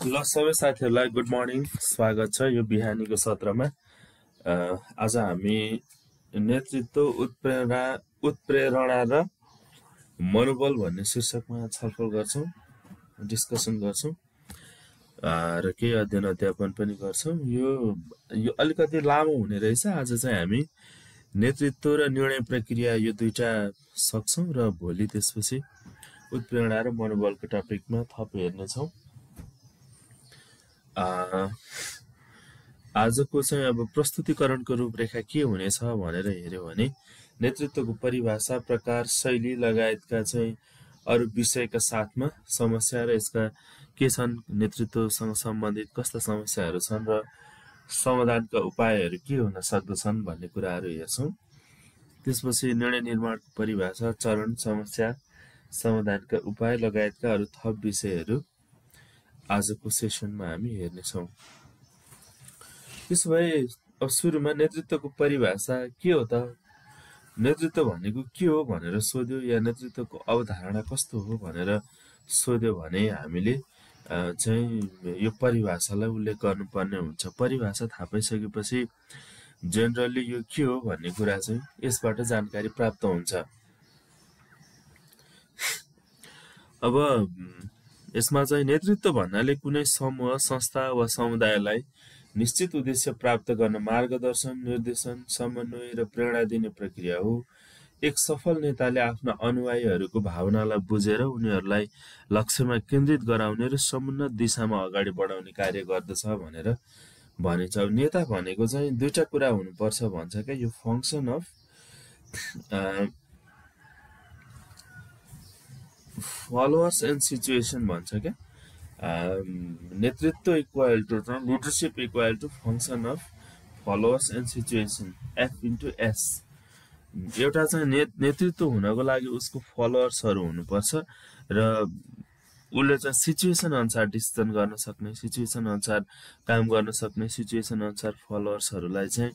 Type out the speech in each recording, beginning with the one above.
ल सबै साथीहरूलाई गुड मर्निङ स्वागत छ यो बिहानीको सत्रमा। आज हामी नेतृत्व उत्प्रेरणा र मनोबल भन्ने शीर्षकमा छलफल गर्छौँ, डिस्कसन गर्छौँ र केही अध्ययन अध्यापन पनि गर्छौँ। यो अलिकति लामो हुने रहेछ। आज चाहिँ हामी नेतृत्व र निर्णय प्रक्रिया यो दुईटा सक्छौँ र भोलि त्यसपछि उत्प्रेरणा र मनोबलको टपिकमा थप हेर्नेछौँ। आजको चाहिँ अब प्रस्तुतिकरणको रूपरेखा के हुनेछ भनेर हेर्यो भने नेतृत्वको परिभाषा, प्रकार, शैली लगायतका चाहिँ अरू विषयका साथमा समस्या र यसका के छन्, नेतृत्वसँग सम्बन्धित कस्ता समस्याहरू छन् र समाधानका उपायहरू के हुन सक्दछन् भन्ने कुराहरू हेर्छौँ। त्यसपछि निर्णय निर्माणको परिभाषा, चरण, समस्या, समाधानका उपाय लगायतका अरू थप विषयहरू आजको सेसनमा हामी हेर्नेछौँ। त्यसो भए अब सुरुमा नेतृत्वको परिभाषा के हो त, नेतृत्व भनेको के हो भनेर सोध्यो या नेतृत्वको अवधारणा कस्तो हो भनेर सोध्यो भने हामीले चाहिँ यो परिभाषालाई उल्लेख गर्नुपर्ने हुन्छ। परिभाषा थाहा पाइसकेपछि जेनरली यो के हो भन्ने कुरा चाहिँ यसबाट जानकारी प्राप्त हुन्छ। अब यसमा चाहिँ नेतृत्व भन्नाले कुनै समूह, संस्था वा समुदायलाई निश्चित उद्देश्य प्राप्त गर्न मार्गदर्शन, निर्देशन, समन्वय र प्रेरणा दिने प्रक्रिया हो। एक सफल नेताले आफ्ना अनुयायीहरूको भावनालाई बुझेर उनीहरूलाई लक्ष्यमा केन्द्रित गराउने र समुन्नत दिशामा अगाडि बढाउने कार्य गर्दछ भनेर भनिन्छ। नेता भनेको चाहिँ दुईटा कुरा हुनुपर्छ भन्छ क्या, यो function of followers and situation भन्छ क्या। नेतृत्व equal to leadership equal to function of followers and situation, F/S। एउटा चाहिँ नेतृत्व हुनको लागि उसको फलोअर्सहरू हुनुपर्छ र उसले चाहिँ सिचुएसन अनुसार डिसिजन गर्न सक्ने, सिचुएसन अनुसार काम गर्न सक्ने, सिचुएसन अनुसार फलोअर्सहरूलाई चाहिँ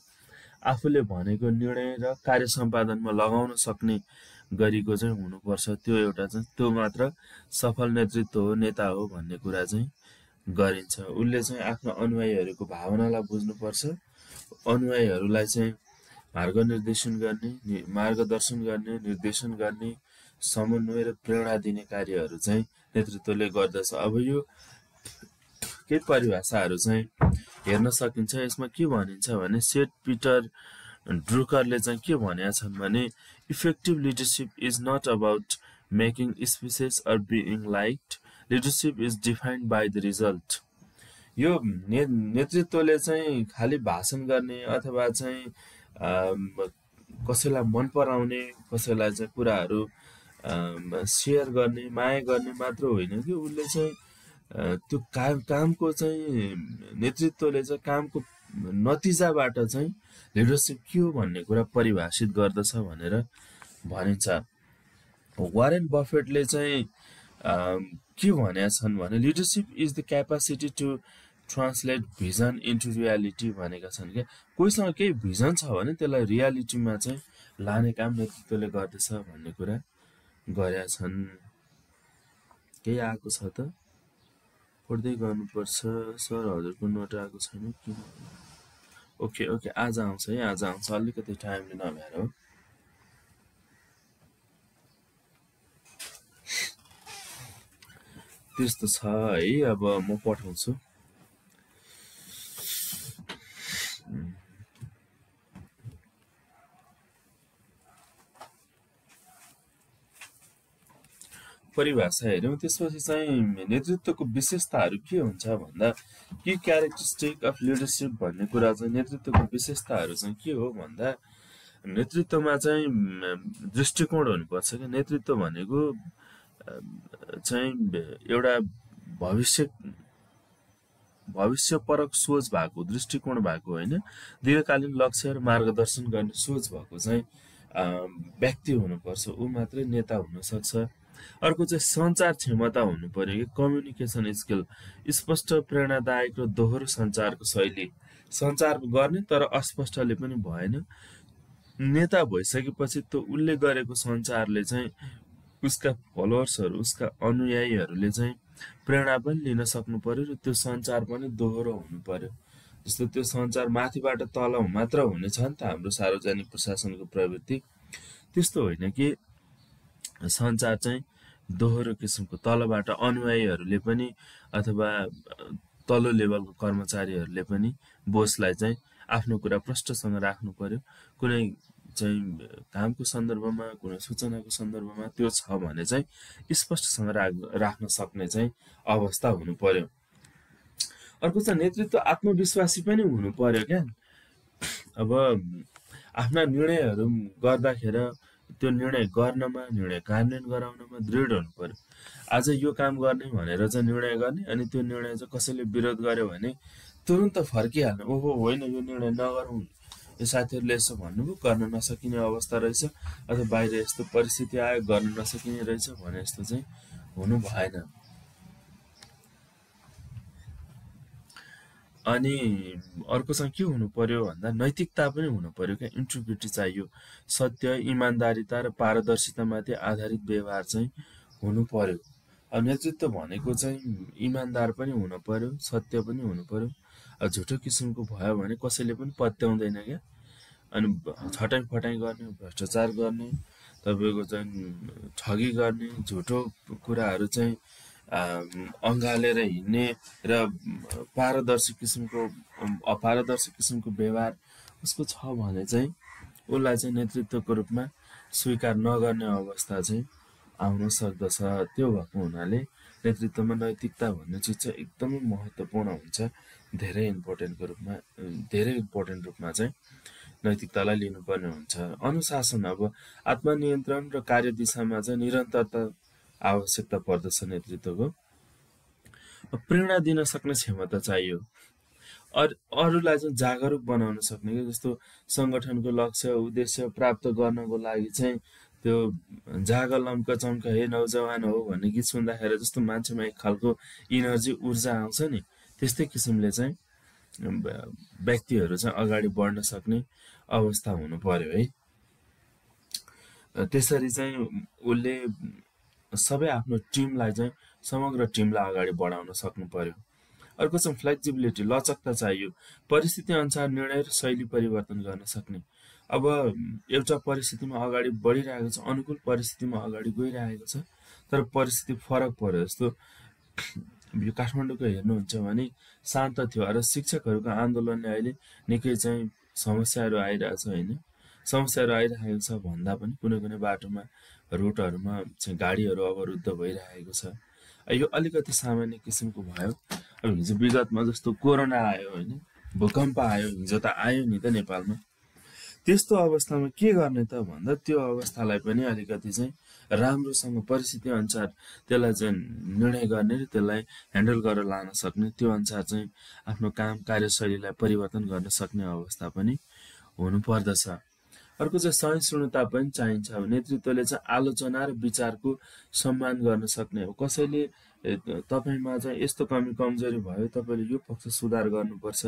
आफूले भनेको निर्णय र कार्य सम्पादनमा लगाउन सक्ने गरीको चाहिँ हुनुपर्छ। त्यो एउटा चाहिँ त्यो मात्र सफल नेतृत्व हो, नेता हो भन्ने कुरा चाहिँ गरिन्छ। उसले चाहिँ आफ्नो अनुयायीहरूको भावनालाई बुझ्नुपर्छ, अनुयायीहरूलाई चाहिँ मार्गदर्शन गर्ने, निर्देशन गर्ने, समन्वय र प्रेरणा दिने कार्यहरू चाहिँ नेतृत्वले गर्दछ। अब यो केही परिभाषाहरू चाहिँ हेर्न सकिन्छ। यसमा के भनिन्छ भने सेट पिटर ड्रुकरले चाहिँ के भनेका छन् भने effective leadership is not about making speeches or being liked, leadership is defined by the result. यो नेतृत्वले चाहिँ खालि भाषण गर्ने अथवा चाहिँ कसैलाई मन पराउने, कसैलाई चाहिँ कुराहरू सेयर गर्ने, माया गर्ने मात्र होइन कि उसले चाहिँ त्यो कामको चाहिँ नेतृत्वले चाहिँ कामको नतिजाबाट चाहिँ लिडरसिप के हो भन्ने कुरा परिभाषित गर्दछ भनेर भनिन्छ। वारेन बफेटले चाहिँ के भनेका छन् भने leadership is the capacity to translate vision into reality भनेका छन् क्या। कोहीसँग केही भिजन छ भने त्यसलाई रियालिटीमा चाहिँ लाने काम नेतृत्वले गर्दछ भन्ने कुरा गरेका छन्। केही आएको छ त पढ्दै गर्नुपर्छ सर, हजुरको नोट आएको छैन किन? ओके आज आउँछ है, आज आउँछ, अलिकति टाइमले नभएर हो। त्यस्तो छ है। अब म पठाउँछु। परिभाषा हेऱ्यौँ। त्यसपछि चाहिँ नेतृत्वको विशेषताहरू के हुन्छ भन्दा के क्यारेक्टरिस्टिक अफ लिडरसिप भन्ने कुरा चाहिँ नेतृत्वको विशेषताहरू चाहिँ के हो भन्दा नेतृत्वमा चाहिँ दृष्टिकोण हुनुपर्छ क्या। नेतृत्व भनेको चाहिँ एउटा भविष्यपरक सोच भएको, दृष्टिकोण भएको होइन, दीर्घकालीन लक्ष्य र मार्गदर्शन गर्ने सोच भएको चाहिँ व्यक्ति हुनुपर्छ। ऊ मात्रै नेता हुन सक्छ। अर्को चाहिँ सञ्चार क्षमता हुनु पर्यो कि कम्युनिकेसन स्किल, स्पष्ट, प्रेरणादायक र दोहोरो सञ्चारको शैली। सञ्चार गर्ने तर अस्पष्टले पनि भएन। नेता भइसकेपछि त उसले गरेको सञ्चारले चाहिँ उसका फलोअर्सहरू, उसका अनुयायीहरूले चाहिँ प्रेरणा पनि लिन सक्नु पर्यो र त्यो सञ्चार पनि दोहोरो हुनु पर्यो। जस्तो त्यो सञ्चार माथिबाट तल मात्र हुने छ नि त हाम्रो सार्वजनिक प्रशासनको प्रवृत्ति, त्यस्तो होइन कि सञ्चार चाहिँ दोहोरो किसिमको तलबाट अनुयायीहरूले पनि अथवा तल्लो लेभलको कर्मचारीहरूले पनि बोसलाई चाहिँ आफ्नो कुरा प्रष्टसँग राख्नु पर्यो। कुनै चाहिँ कामको सन्दर्भमा, कुनै सूचनाको सन्दर्भमा त्यो छ भने चाहिँ स्पष्टसँग राख्न सक्ने चाहिँ अवस्था हुनु पर्यो। अर्को चाहिँ नेतृत्व आत्मविश्वासी पनि हुनु पर्यो क्या। अब आफ्ना निर्णयहरू गर्दाखेरि त्यो निर्णय गर्नमा, निर्णय कार्यान्वयन गराउनमा दृढ हुनु पर्यो। आज यो काम गर्ने भनेर चाहिँ निर्णय गर्ने, अनि त्यो निर्णय चाहिँ कसैले विरोध गर्यो भने तुरुन्त फर्किहाल्नु, ओहो होइन यो निर्णय नगरौँ, यो साथीहरूले यसो भन्नुभयो, गर्न नसकिने अवस्था रहेछ, अथवा बाहिर यस्तो परिस्थिति आयो गर्न नसकिने रहेछ भने जस्तो चाहिँ हुनु भएन। अनि अर्को चाहिँ के हुनु पर्यो भन्दा नैतिकता पनि हुनु पर्यो क्या। इन्टिग्रिटी चाहियो, सत्य, इमान्दारिता र पारदर्शितामाथि आधारित व्यवहार चाहिँ हुनु पर्यो। अब नेतृत्व भनेको चाहिँ इमान्दार पनि हुनु पर्यो, सत्य पनि हुनु पर्यो। अब झुटो किसिमको भयो भने कसैले पनि पत्याउँदैन क्या। अनि छटाइ फटाइ गर्ने, भ्रष्टाचार गर्ने, तपाईँको चाहिँ ठगी गर्ने, झुटो कुराहरू चाहिँ अँगालेर हिँड्ने र अपारदर्शी किसिमको व्यवहार उसको छ भने चाहिँ उसलाई चाहिँ नेतृत्वको रूपमा स्वीकार नगर्ने अवस्था चाहिँ आउन सक्दछ। त्यो भएको हुनाले नेतृत्वमा नैतिकता भन्ने चिज चाहिँ एकदमै महत्त्वपूर्ण हुन्छ। धेरै इम्पोर्टेन्ट रूपमा चाहिँ नैतिकतालाई लिनुपर्ने हुन्छ। अनुशासन, अब आत्मनियन्त्रण र कार्यदिशामा चाहिँ निरन्तरता आवश्यकता पर्दछ नेतृत्वको। प्रेरणा दिन सक्ने क्षमता चाहियो, अरूलाई चाहिँ जागरुक बनाउन सक्ने कि जस्तो सङ्गठनको लक्ष्य उद्देश्य प्राप्त गर्नको लागि चाहिँ त्यो जाग लम्क चम्क हे नौजवान हो भन्ने गीत सुन्दाखेरि जस्तो मान्छेमा एक खालको इनर्जी ऊर्जा आउँछ नि, त्यस्तै किसिमले चाहिँ व्यक्तिहरू चाहिँ अगाडि बढ्न सक्ने अवस्था हुनु पर्यो है। त्यसरी चाहिँ उसले सबै आफ्नो टिमलाई चाहिँ समग्र टिमलाई अगाडि बढाउन सक्नु पर्यो। अर्को चाहिँ फ्लेक्सिबिलिटी, लचकता चाहियो, परिस्थिति अनुसार निर्णय र शैली परिवर्तन गर्न सक्ने। अब एउटा परिस्थितिमा अगाडि बढिरहेको छ, अनुकूल परिस्थितिमा अगाडि गइरहेको छ, तर परिस्थिति फरक पर्यो। जस्तो यो काठमाडौँको हेर्नुहुन्छ भने शान्त थियो, र शिक्षकहरूको आन्दोलनले अहिले निकै चाहिँ समस्याहरू आइरहेछ होइन। समस्याहरू आइरहेको छ भन्दा पनि कुनै कुनै बाटोमा रुटहरूमा चाहिँ गाडीहरू अवरुद्ध भइरहेको छ। यो अलिकति सामान्य किसिमको भयो। अब हिजो विगतमा जस्तो कोरोना आयो होइन, भूकम्प आयो, हिजो त आयो नि त नेपालमा। त्यस्तो अवस्थामा के गर्ने त भन्दा त्यो अवस्थालाई पनि अलिकति चाहिँ राम्रोसँग परिस्थिति अनुसार त्यसलाई चाहिँ निर्णय गर्ने र त्यसलाई ह्यान्डल गरेर लान सक्ने, त्यो अनुसार चाहिँ आफ्नो काम कार्यशैलीलाई परिवर्तन गर्न सक्ने अवस्था पनि हुनु पर्दछ। अर्को चाहिँ सहिष्णुता पनि चाहिन्छ। अब नेतृत्वले चाहिँ आलोचना र विचारको सम्मान गर्न सक्ने हो। कसैले तपाईमा चाहिँ यस्तो कमी कमजोरी भयो, तपाईँले यो पक्ष सुधार गर्नुपर्छ,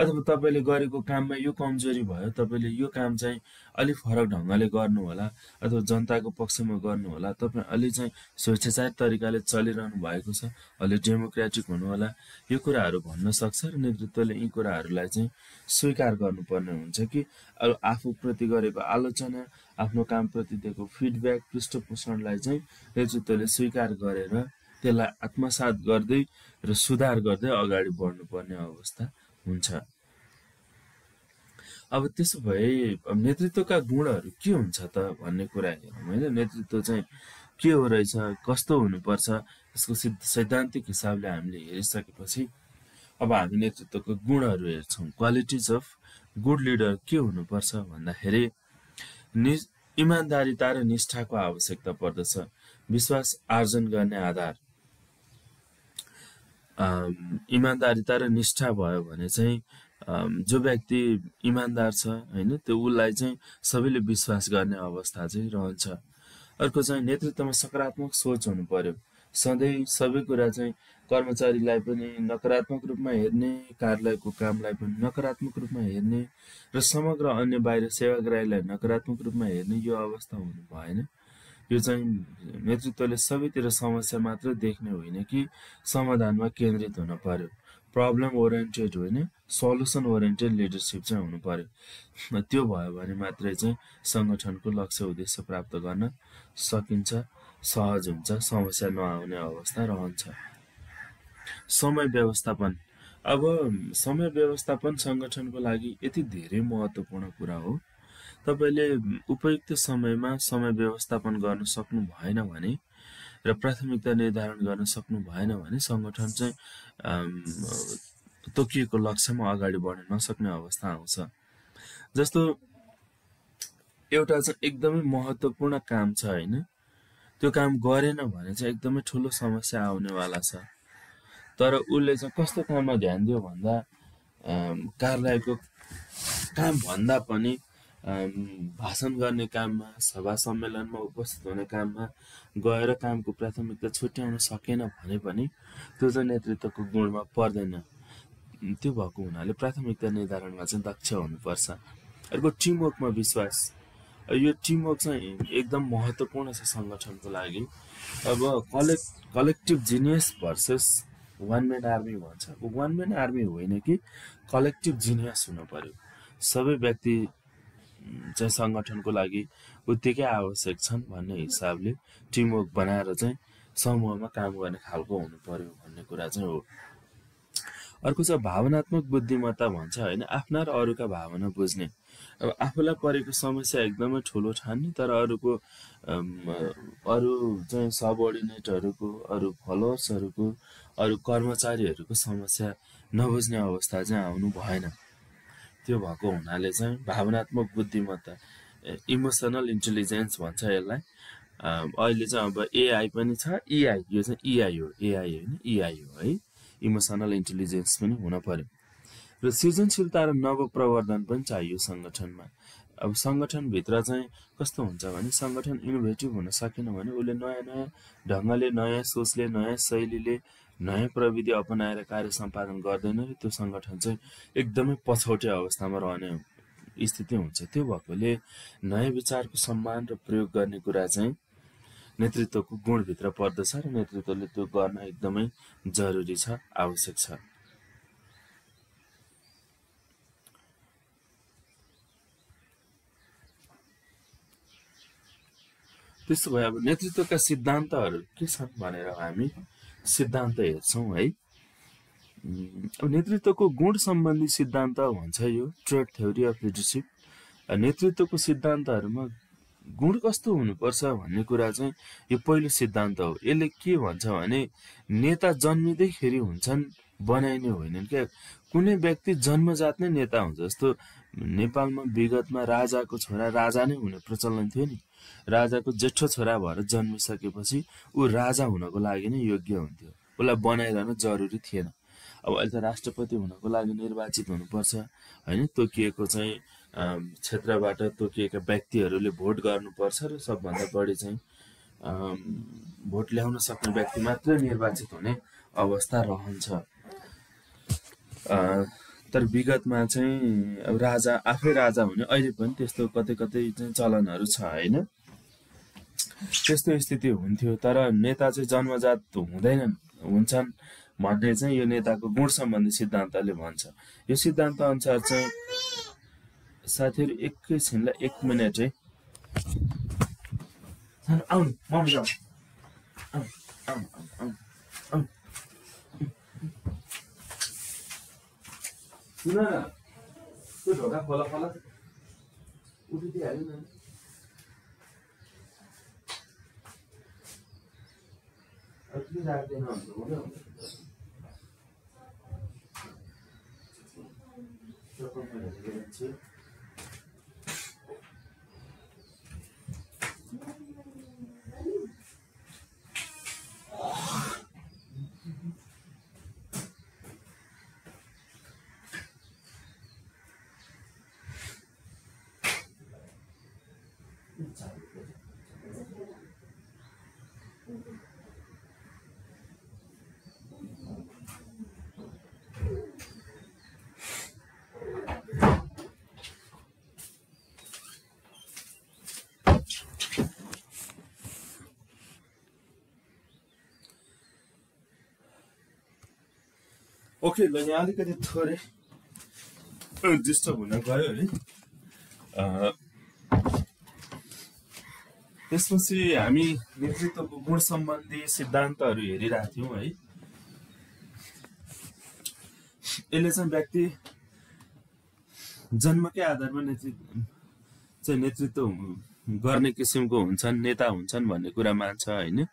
अथवा तपाईँले गरेको काममा यो कमजोरी भयो, तपाईँले यो काम चाहिँ अलिक फरक ढङ्गले गर्नु होला, अथवा जनताको पक्षमा गर्नु होला, तपाईँ अलि चाहिँ स्वेच्छाचार तरिकाले चलिरहनु भएको छ, अलि डेमोक्रेटिक हुनु होला, यो कुराहरू भन्न सक्छ। र नेतृत्वले यी कुराहरूलाई चाहिँ स्वीकार गर्नुपर्ने हुन्छ कि आफूप्रति गरेको आलोचना, आफ्नो कामप्रति दिएको फिडब्याक, पृष्ठपोषणलाई चाहिँ नेतृत्वले स्वीकार गरेर त्यसलाई आत्मसात गर्दै र सुधार गर्दै अगाडि बढ्नुपर्ने अवस्था हुन्छ। अब त्यसो भए नेतृत्वका गुणहरू के हुन्छ त भन्ने कुरा हेरौँ होइन। नेतृत्व चाहिँ के हो रहेछ, कस्तो हुनुपर्छ, यसको सैद्धान्तिक हिसाबले हामीले हेरिसकेपछि अब हामी नेतृत्वको गुणहरू हेर्छौँ। क्वालिटिज अफ गुड लिडर के हुनुपर्छ भन्दाखेरि इमान्दारिता र निष्ठाको आवश्यकता पर्दछ। विश्वास आर्जन गर्ने आधार इमान्दारिता र निष्ठा भयो भने चाहिँ जो व्यक्ति इमान्दार छ होइन, त्यो उसलाई चाहिँ सबैले विश्वास गर्ने अवस्था चाहिँ रहन्छ। अर्को चाहिँ नेतृत्वमा सकारात्मक सोच हुनु पर्यो। सधैँ सबै कुरा चाहिँ कर्मचारीलाई पनि नकारात्मक रूपमा हेर्ने, कार्यालयको कामलाई पनि नकारात्मक रूपमा हेर्ने र समग्र अन्य बाहिर सेवाग्राहीलाई नकारात्मक रूपमा हेर्ने यो अवस्था हुनु भएन। यो चाहिँ नेतृत्वले सबैतिर समस्या मात्र देख्ने होइन कि समाधानमा केन्द्रित हुन पर्यो। प्रब्लम ओरिएन्टेड होइन, सल्युसन ओरिएन्टेड लिडरसिप चाहिँ हुनु पर्यो। त्यो भयो भने मात्रै चाहिँ सङ्गठनको लक्ष्य उद्देश्य प्राप्त गर्न सकिन्छ, सहज हुन्छ, समस्या नआउने अवस्था रहन्छ। समय व्यवस्थापन। अब समय व्यवस्थापन सङ्गठनको लागि यति धेरै महत्त्वपूर्ण कुरा हो। तपाईले उपयुक्त समयमा समय व्यवस्थापन गर्न सक्नु भएन भने र प्राथमिकता निर्धारण गर्न सक्नु भएन भने सङ्गठन चाहिँ तोकिएको लक्ष्यमा अगाडि बढ्न नसक्ने अवस्था आउँछ। जस्तो एउटा चाहिँ एकदमै महत्त्वपूर्ण काम छ होइन, त्यो काम गरेन भने चाहिँ एकदमै ठुलो समस्या आउनेवाला छ। तर उसले चाहिँ कस्तो काममा ध्यान दियो भन्दा कार्यालयको काम भन्दा पनि भाषण गर्ने काममा, सभा सम्मेलनमा उपस्थित हुने काममा गएर कामको प्राथमिकता छुट्याउन सकेन भने पनि त्यो चाहिँ नेतृत्वको गुणमा पर्दैन। त्यो भएको हुनाले प्राथमिकता निर्धारणमा चाहिँ दक्ष हुनुपर्छ। अर्को टिमवर्कमा विश्वास। यो टिमवर्क चाहिँ एकदम महत्त्वपूर्ण छ सङ्गठनको लागि। अब collective genius versus one man army भन्छ। वान म्यान आर्मी होइन कि कलेक्टिभ जिनियस हुनु पर्यो। सबै व्यक्ति चाहिँ सङ्गठनको लागि उत्तिकै आवश्यक छन् भन्ने हिसाबले टिमवर्क बनाएर चाहिँ समूहमा काम गर्ने खालको हुनु पर्यो भन्ने कुरा चाहिँ हो। अर्को छ भावनात्मक बुद्धिमत्ता भन्छ होइन, आफ्ना र अरूका भावना बुझ्ने। अब आफूलाई परेको समस्या एकदमै ठुलो ठान्ने तर अरू चाहिँ सबअर्डिनेटहरूको, अरू फलोवर्सहरूको, अरू कर्मचारीहरूको समस्या नबुझ्ने अवस्था चाहिँ आउनु भएन। त्यो भएको हुनाले चाहिँ भावनात्मक बुद्धिमत्ता, इमोसनल इन्टेलिजेन्स भन्छ यसलाई। अहिले चाहिँ अब एआई पनि छ, इआई, यो चाहिँ इआई हो, एआई होइन इआई हो है। इमोसनल इन्टेलिजेन्स पनि हुन पर्यो। र सृजनशीलता र नवप्रवर्धन पनि चाहियो सङ्गठनमा। अब सङ्गठनभित्र चाहिँ कस्तो हुन्छ भने सङ्गठन इनोभेटिभ हुन सकेन भने उसले नयाँ नयाँ ढङ्गले, नयाँ सोचले, नयाँ शैलीले, नयाँ प्रविधि अपनाएर कार्य सम्पादन गर्दैन र त्यो सङ्गठन चाहिँ एकदमै पछौटे अवस्थामा रहने स्थिति हुन्छ। त्यो भएकोले नयाँ विचारको सम्मान र प्रयोग गर्ने कुरा चाहिँ नेतृत्वको गुणभित्र पर्दछ र नेतृत्वले त्यो गर्न एकदमै जरुरी छ, आवश्यक छ। त्यसो भए अब नेतृत्वका सिद्धान्तहरू के छन् भनेर हामी सिद्धान्त हेर्छौँ है। अब नेतृत्वको गुण सम्बन्धी सिद्धान्त भन्छ यो ट्रेड थ्योरी अफ लिडरसिप। नेतृत्वको सिद्धान्तहरूमा गुण कस्तो हुनुपर्छ भन्ने कुरा चाहिँ यो पहिलो सिद्धान्त हो। यसले के भन्छ भने नेता जन्मिँदैखेरि हुन्छन्, बनाइने होइनन् क्या। कुनै व्यक्ति जन्मजात नै नेता हुन्छ। जस्तो नेपालमा विगतमा राजाको छोरा राजा नै हुने प्रचलन थियो नि। राजाको जेठो छोरा भएर जन्मिसकेपछि ऊ राजा हुनको लागि नै योग्य हुन्थ्यो, उसलाई बनाइरहन जरुरी थिएन। अब अहिले त राष्ट्रपति हुनको लागि निर्वाचित हुनुपर्छ होइन, तोकिएको चाहिँ क्षेत्रबाट तोकिएका व्यक्तिहरूले भोट गर्नुपर्छ र सबभन्दा बढी चाहिँ भोट ल्याउन सक्ने व्यक्ति मात्रै निर्वाचित हुने अवस्था रहन्छ। तर विगतमा चाहिँ अब राजा आफै राजा हुने, अहिले पनि त्यस्तो कतै कतै चाहिँ चलनहरू छ होइन। त्यस्तो स्थिति हुन्थ्यो। तर नेता चाहिँ जन्मजात हुँदैनन्, हुन्छन् भन्ने चाहिँ यो नेताको गुण सम्बन्धी सिद्धान्तले भन्छ। यो सिद्धान्त अनुसार चाहिँ साथीहरू एकैछिनलाई 1 मिनट है। आउनु मम्मी जाऊ, सुन न, त्यो ढोका खोला खोला उठिदिइहाल्यो न। अलिकति राख्दैन हुँदैन। ओके ल यहाँ अलिकति थोरै डिस्टर्ब हुन गयो है। त्यसपछि हामी नेतृत्वको गुण सम्बन्धी सिद्धान्तहरू हेरिरहेको थियौँ है। यसले चाहिँ व्यक्ति जन्मकै आधारमा नेतृत्व गर्ने किसिमको हुन्छन्, नेता हुन्छन् भन्ने कुरा मान्छ होइन।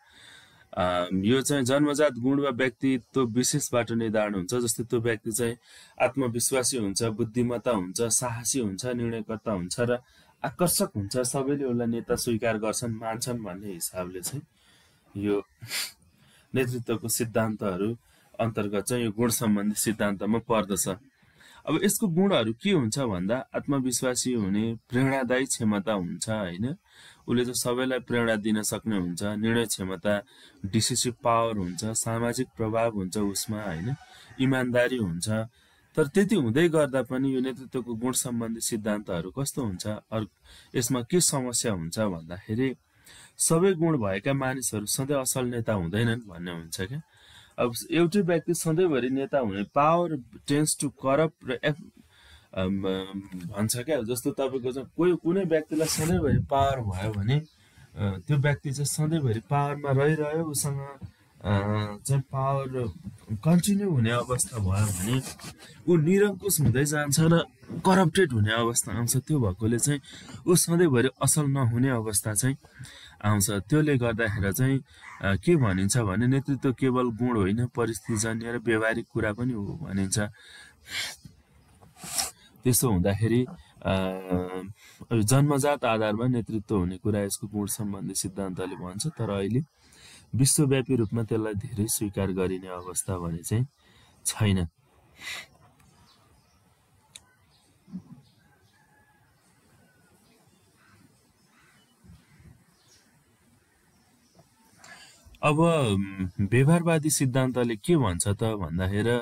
यो चाहिँ जन्मजात गुण वा व्यक्तित्व विशेषबाट निर्धारण हुन्छ। जस्तै त्यो व्यक्ति चाहिँ आत्मविश्वासी हुन्छ, बुद्धिमत्ता हुन्छ, साहसी हुन्छ, निर्णयकर्ता हुन्छ र आकर्षक हुन्छ। सबैले उसलाई नेता स्वीकार गर्छन्, मान्छन् भन्ने हिसाबले चाहिँ यो नेतृत्वको सिद्धान्तहरू अन्तर्गत चाहिँ यो गुण सम्बन्धी सिद्धान्तमा पर्दछ। अब यसको गुणहरू के हुन्छ भन्दा आत्मविश्वासी हुने, प्रेरणादायी क्षमता हुन्छ होइन। उसले चाहिँ सबैलाई प्रेरणा दिन सक्ने हुन्छ, निर्णय क्षमता, डिसिसिभ पावर हुन्छ, सामाजिक प्रभाव हुन्छ उसमा होइन, इमान्दारी हुन्छ। तर त्यति हुँदै गर्दा पनि यो नेतृत्वको गुण सम्बन्धी सिद्धान्तहरू कस्तो हुन्छ, यसमा के समस्या हुन्छ भन्दाखेरि सबै गुण भएका मानिसहरू सधैँ असल नेता हुँदैनन् भन्ने हुन्छ क्या। अब एउटै व्यक्ति सधैँभरि नेता हुने, पावर टेन्स टु करप्ट र भन्छ क्या। जस्तो तपाईँको चाहिँ कुनै व्यक्तिलाई सधैँभरि पावर भयो भने त्यो व्यक्ति चाहिँ सधैँभरि पावरमा रहिरह्यो, उसँग चाहिँ पावर कन्टिन्यू हुने अवस्था भयो भने ऊ निरङ्कुश हुँदै जान्छ र करप्टेड हुने अवस्था आउँछ। त्यो भएकोले चाहिँ ऊ सधैँभरि असल नहुने अवस्था चाहिँ आउँछ। त्यसले गर्दाखेरि चाहिँ के भनिन्छ भने नेतृत्व केवल गुण होइन, परिस्थितिजन्य र व्यवहारिक कुरा पनि हो भनिन्छ। त्यसो हुँदाखेरि जन्मजात आधारमा नेतृत्व हुने कुरा यसको गुण सम्बन्धी सिद्धान्तले भन्छ। तर अहिले विश्वव्यापी रूपमा त्यसलाई धेरै स्वीकार गरिने अवस्था भने चाहिँ छैन। अब व्यवहारवादी सिद्धान्तले के भन्छ त भन्दाखेरि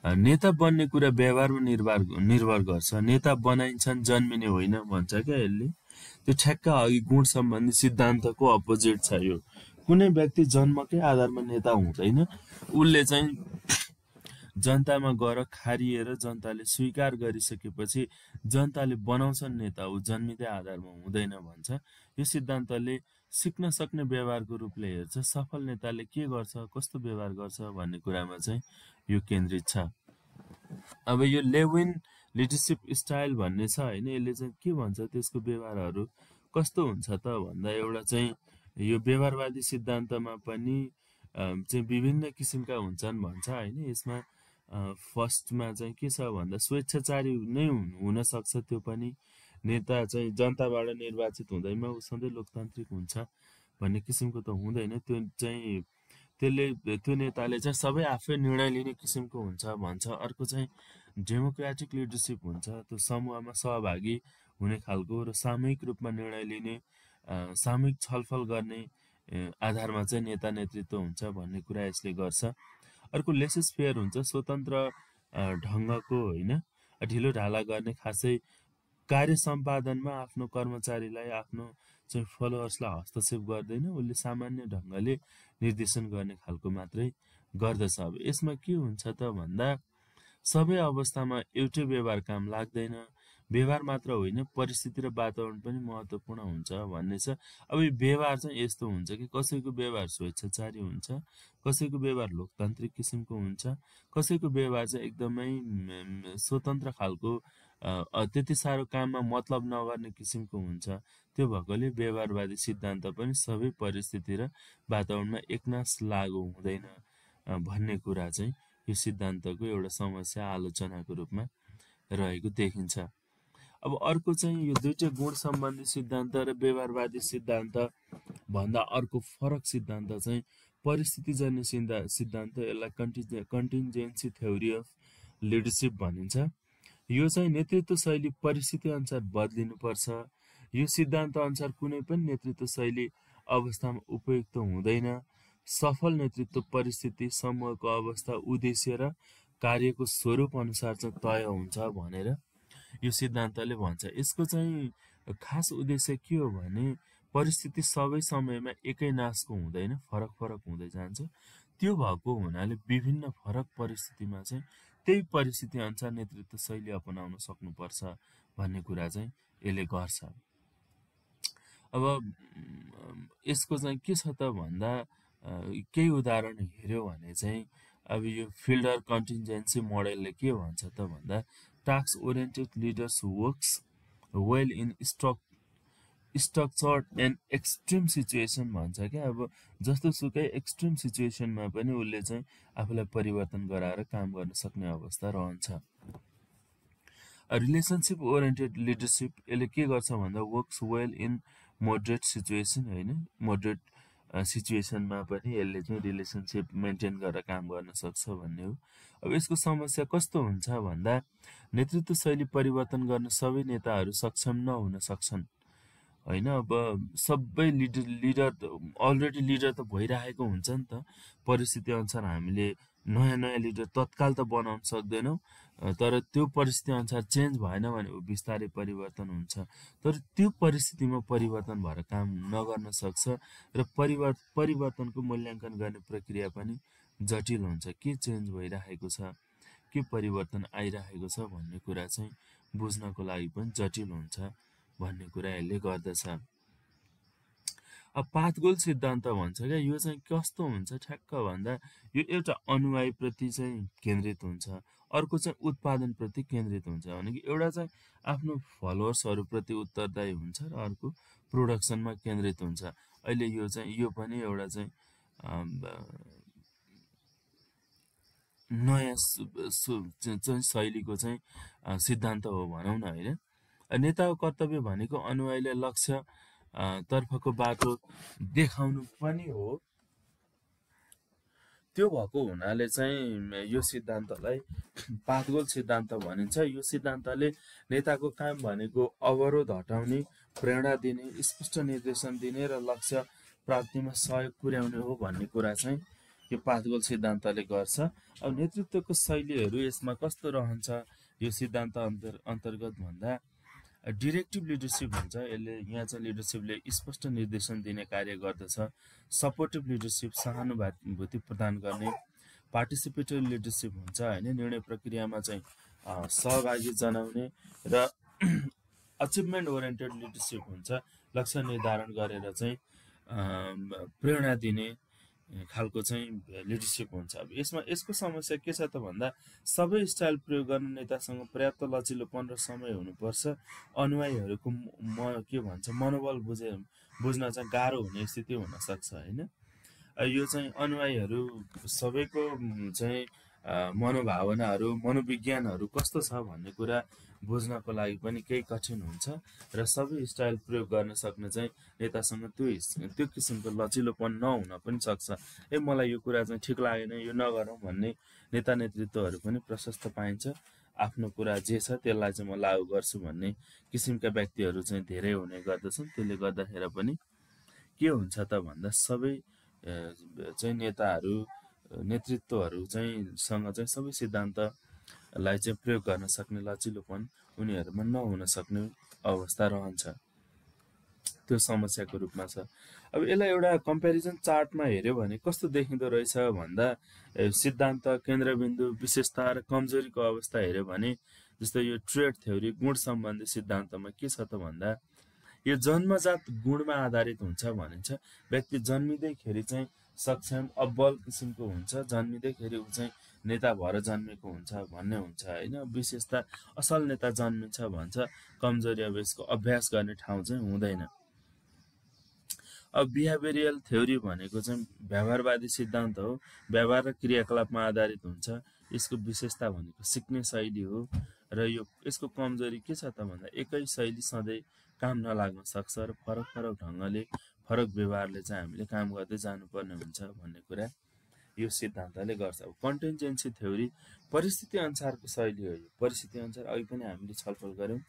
नेता बन्ने कुरा व्यवहारमा निर्भर गर्छ। नेता बनाइन्छन्, जन्मिने होइन भन्छ क्या यसले। त्यो ठ्याक्क अघि गुण सम्बन्धी सिद्धान्तको अपोजिट छ यो। कुनै व्यक्ति जन्मकै आधारमा नेता हुँदैन, उसले चाहिँ जनतामा गएर खारिएर जनताले स्वीकार गरिसकेपछि जनताले बनाउँछन् नेता, ऊ जन्मिँदै आधारमा हुँदैन भन्छ। यो सिद्धान्तले सिक्न सक्ने व्यवहारको रूपले हेर्छ। सफल नेताले के गर्छ, कस्तो व्यवहार गर्छ भन्ने कुरामा चाहिँ यो केन्द्रित छ। अब यो लेविन लिडरसिप स्टाइल भन्ने छ होइन। यसले चाहिँ के भन्छ, त्यसको व्यवहारहरू कस्तो हुन्छ त भन्दा एउटा चाहिँ यो व्यवहारवादी सिद्धान्तमा पनि चाहिँ विभिन्न किसिमका हुन्छन् भन्छ होइन। यसमा फर्स्टमा चाहिँ के छ भन्दा स्वेच्छाचारी नै हुन सक्छ। त्यो पनि नेता चाहिँ जनताबाट निर्वाचित हुँदैमा ऊ सधैँ लोकतान्त्रिक हुन्छ भन्ने किसिमको त हुँदैन। त्यो चाहिँ त्यो नेताले चाहिँ सबै आफै निर्णय लिने किसिमको हुन्छ भन्छ। अर्को चाहिँ डेमोक्रेटिक लिडरसिप हुन्छ, त्यो समूहमा सहभागी हुने खालको र सामूहिक रूपमा निर्णय लिने, सामूहिक छलफल गर्ने आधारमा चाहिँ नेता नेतृत्व हुन्छ भन्ने कुरा यसले गर्छ। अर्को लेसेस फेयर हुन्छ, स्वतन्त्र ढङ्गको होइन, ढिलो ढाला गर्ने, खासै कार्य सम्पादनमा आफ्नो कर्मचारीलाई, आफ्नो चाहिँ फलोवर्सलाई हस्तक्षेप गर्दैन, उसले सामान्य ढङ्गले निर्देशन गर्ने खालको मात्रै गर्दछ। अब यसमा के हुन्छ त भन्दा सबै अवस्थामा एउटै व्यवहार काम लाग्दैन। व्यवहार मात्र होइन, परिस्थिति र वातावरण पनि महत्त्वपूर्ण हुन्छ भन्ने छ। अब यो व्यवहार चाहिँ यस्तो हुन्छ कि कसैको व्यवहार स्वेच्छाचारी हुन्छ, कसैको व्यवहार लोकतान्त्रिक किसिमको हुन्छ, कसैको व्यवहार चाहिँ एकदमै स्वतन्त्र खालको, त्यति साह्रो काममा मतलब नगर्ने किसिमको हुन्छ। त्यो भएकोले व्यवहारवादी सिद्धान्त पनि सबै परिस्थिति र वातावरणमा एकनास लागु हुँदैन भन्ने कुरा चाहिँ यो सिद्धान्तको एउटा समस्या आलोचनाको रूपमा रहेको देखिन्छ। अब अर्को चाहिँ यो दुईटै गुण सम्बन्धी सिद्धान्त र व्यवहारवादी सिद्धान्त भन्दा अर्को फरक सिद्धान्त चाहिँ परिस्थितिजन्य सिद्धान्त, यसलाई कन्टिन्जेन्सी थ्योरी अफ लिडरसिप भनिन्छ। यो चाहिँ नेतृत्व शैली परिस्थिति अनुसार बदलिनुपर्छ। यो सिद्धान्त अनुसार कुनै पनि नेतृत्व शैली अवस्थामा उपयुक्त हुँदैन। सफल नेतृत्व परिस्थिति, समूहको अवस्था, उद्देश्य र कार्यको स्वरूप अनुसार चाहिँ तय हुन्छ भनेर यो सिद्धान्तले भन्छ। यसको चाहिँ खास उद्देश्य के हो भने परिस्थिति सबै समयमा एकै नासको हुँदैन, फरक फरक हुँदै जान्छ। त्यो भएको हुनाले विभिन्न फरक परिस्थितिमा चाहिँ त्यही परिस्थिति अनुसार नेतृत्व शैली अपनाउन सक्नुपर्छ भन्ने कुरा चाहिँ यसले गर्छ। अब यसको चाहिँ के छ त भन्दा केही उदाहरण हेर्यो भने चाहिँ अब यो फिल्डर कन्टिन्जेन्सी मोडेलले के भन्छ त भन्दा task oriented leaders works well in structured and extreme situation भन्छ क्या। अब जस्तो सुकै एक्सट्रिम सिचुएसनमा पनि उसले चाहिँ आफूलाई परिवर्तन गराएर काम गर्न सक्ने अवस्था रहन्छ। रिलेसनसिप ओरिएन्टेड लिडरसिप यसले के गर्छ भन्दा works well in moderate situation, होइन, मोडरेट सिचुएसनमा पनि यसले चाहिँ रिलेसनसिप मेन्टेन गरेर काम गर्न सक्छ भन्ने हो। अब यसको समस्या कस्तो हुन्छ भन्दा नेतृत्व शैली परिवर्तन गर्न सबै नेताहरू सक्षम नहुन सक्छन्, होइन। अब सबै लिडर अलरेडी लिडर त भइरहेको हुन्छ नि त। परिस्थिति अनुसार हामीले नयाँ नयाँ लिडर तत्काल त बनाउन सक्दैनौँ, तर त्यो परिस्थिति अनुसार चेन्ज भएन भने ऊ बिस्तारै परिवर्तन हुन्छ। तर त्यो परिस्थितिमा परिवर्तन भएर काम नगर्न सक्छ र परिवर्तनको मूल्याङ्कन गर्ने प्रक्रिया पनि जटिल हुन्छ। के चेन्ज भइरहेको छ, के परिवर्तन आइरहेको छ भन्ने कुरा चाहिँ बुझ्नको लागि पनि जटिल हुन्छ भन्ने कुरा यसले गर्दछ। अब पाथ गोल सिद्धान्त भन्छ क्या, यो चाहिँ कस्तो हुन्छ ठ्याक्क भन्दा यो एउटा अनुयायीप्रति चाहिँ केन्द्रित हुन्छ, अर्को चाहिँ उत्पादनप्रति केन्द्रित हुन्छ। भने कि एउटा चाहिँ आफ्नो फलोवर्सहरूप्रति उत्तरदायी हुन्छ र अर्को प्रोडक्सनमा केन्द्रित हुन्छ। अहिले यो चाहिँ यो पनि एउटा चाहिँ नयाँ शैलीको चाहिँ सिद्धान्त हो भनौँ न, होइन। नेताको कर्तव्य भनेको अनुयायीलाई लक्ष्य तर्फको बाटो देखाउनु पनि हो। त्यो भएको हुनाले चाहिँ यो सिद्धान्तलाई पाथ गोल सिद्धान्त भनिन्छ। यो सिद्धान्तले नेताको काम भनेको अवरोध हटाउने, प्रेरणा दिने, स्पष्ट निर्देशन दिने र लक्ष्य प्राप्तिमा सहयोग पुर्याउने हो भन्ने कुरा चाहिँ यो पाथ गोल सिद्धान्तले गर्छ। अब नेतृत्वको शैलीहरू यसमा कस्तो रहन्छ यो सिद्धान्त अन्तर्गत भन्दा डिरेक्टिभ लिडरसिप हुन्छ। यसले यहाँ चाहिँ लिडरसिपले स्पष्ट निर्देशन दिने कार्य गर्दछ। सपोर्टिभ लिडरसिप सहानुभूति प्रदान गर्ने। पार्टिसिपेटरी लिडरसिप हुन्छ, होइन, निर्णय प्रक्रियामा चाहिँ सहभागी जनाउने। र अचिभमेन्ट ओरिएन्टेड लिडरसिप हुन्छ, लक्ष्य निर्धारण गरेर चाहिँ प्रेरणा दिने खालको चाहिँ लिडरसिप हुन्छ। अब यसमा यसको समस्या के छ त भन्दा सबै स्टाइल प्रयोग गर्न नेतासँग पर्याप्त लचिलोपन र समय हुनुपर्छ। अनुयायीहरूको के भन्छ मनोबल बुझ्न चाहिँ गाह्रो हुने स्थिति हुनसक्छ, होइन। यो चाहिँ अनुयायीहरू सबैको चाहिँ मनोभावनाहरू, मनोविज्ञानहरू कस्तो छ भन्ने कुरा बुझ्नको लागि पनि केही कठिन हुन्छ र सबै स्टाइल प्रयोग गर्न सक्ने चाहिँ नेतासँग त्यो किसिमको लचिलोपन नहुन पनि सक्छ। मलाई यो कुरा चाहिँ ठिक लागेन, यो नगरौँ भन्ने नेता नेतृत्वहरू पनि प्रशस्त पाइन्छ। आफ्नो कुरा जे छ त्यसलाई चाहिँ म लागू गर्छु भन्ने किसिमका व्यक्तिहरू चाहिँ धेरै हुने गर्दछन्। त्यसले गर्दाखेरि पनि के हुन्छ त भन्दा सबै चाहिँ नेताहरू नेतृत्वहरू चाहिँ सँग चाहिँ सबै सिद्धान्तलाई चाहिँ प्रयोग गर्न सक्ने लचिलोपन उनीहरूमा नहुन सक्ने अवस्था रहन्छ। त्यो समस्याको रूपमा छ। अब यसलाई एउटा कम्पेरिजन चार्टमा हेर्यो भने कस्तो देखिँदो रहेछ भन्दा सिद्धान्त, केन्द्रबिन्दु, विशेषता र कमजोरीको अवस्था हेर्यो भने जस्तो यो ट्रेड थ्योरी गुण सम्बन्धी सिद्धान्तमा के छ त भन्दा यो जन्मजात गुणमा आधारित हुन्छ भनिन्छ। व्यक्ति जन्मिँदैखेरि चाहिँ सक्षम अब्बल किसिमको हुन्छ, जन्मिँदैखेरि ऊ चाहिँ नेता भएर जन्मेको हुन्छ भन्ने हुन्छ, होइन। विशेषता असल नेता जन्मिन्छ भन्छ, कमजोरी अब यसको अभ्यास गर्ने ठाउँ चाहिँ हुँदैन। अब बिहेभियरल थ्योरी भनेको चाहिँ व्यवहारवादी सिद्धान्त हो, व्यवहार र क्रियाकलापमा आधारित हुन्छ। यसको विशेषता भनेको सिक्ने शैली हो र यसको कमजोरी के छ त भन्दा एकै शैली सधैँ काम नलाग्न सक्छ र फरक फरक ढङ्गले फरक व्यवहारले चाहिँ हामीले काम गर्दै जानुपर्ने हुन्छ भन्ने कुरा यो सिद्धान्तले गर्छ। अब कन्टिन्जेन्सी थ्योरी परिस्थिति अनुसारको शैली हो। यो परिस्थिति अनुसार अघि पनि हामीले छलफल गऱ्यौँ,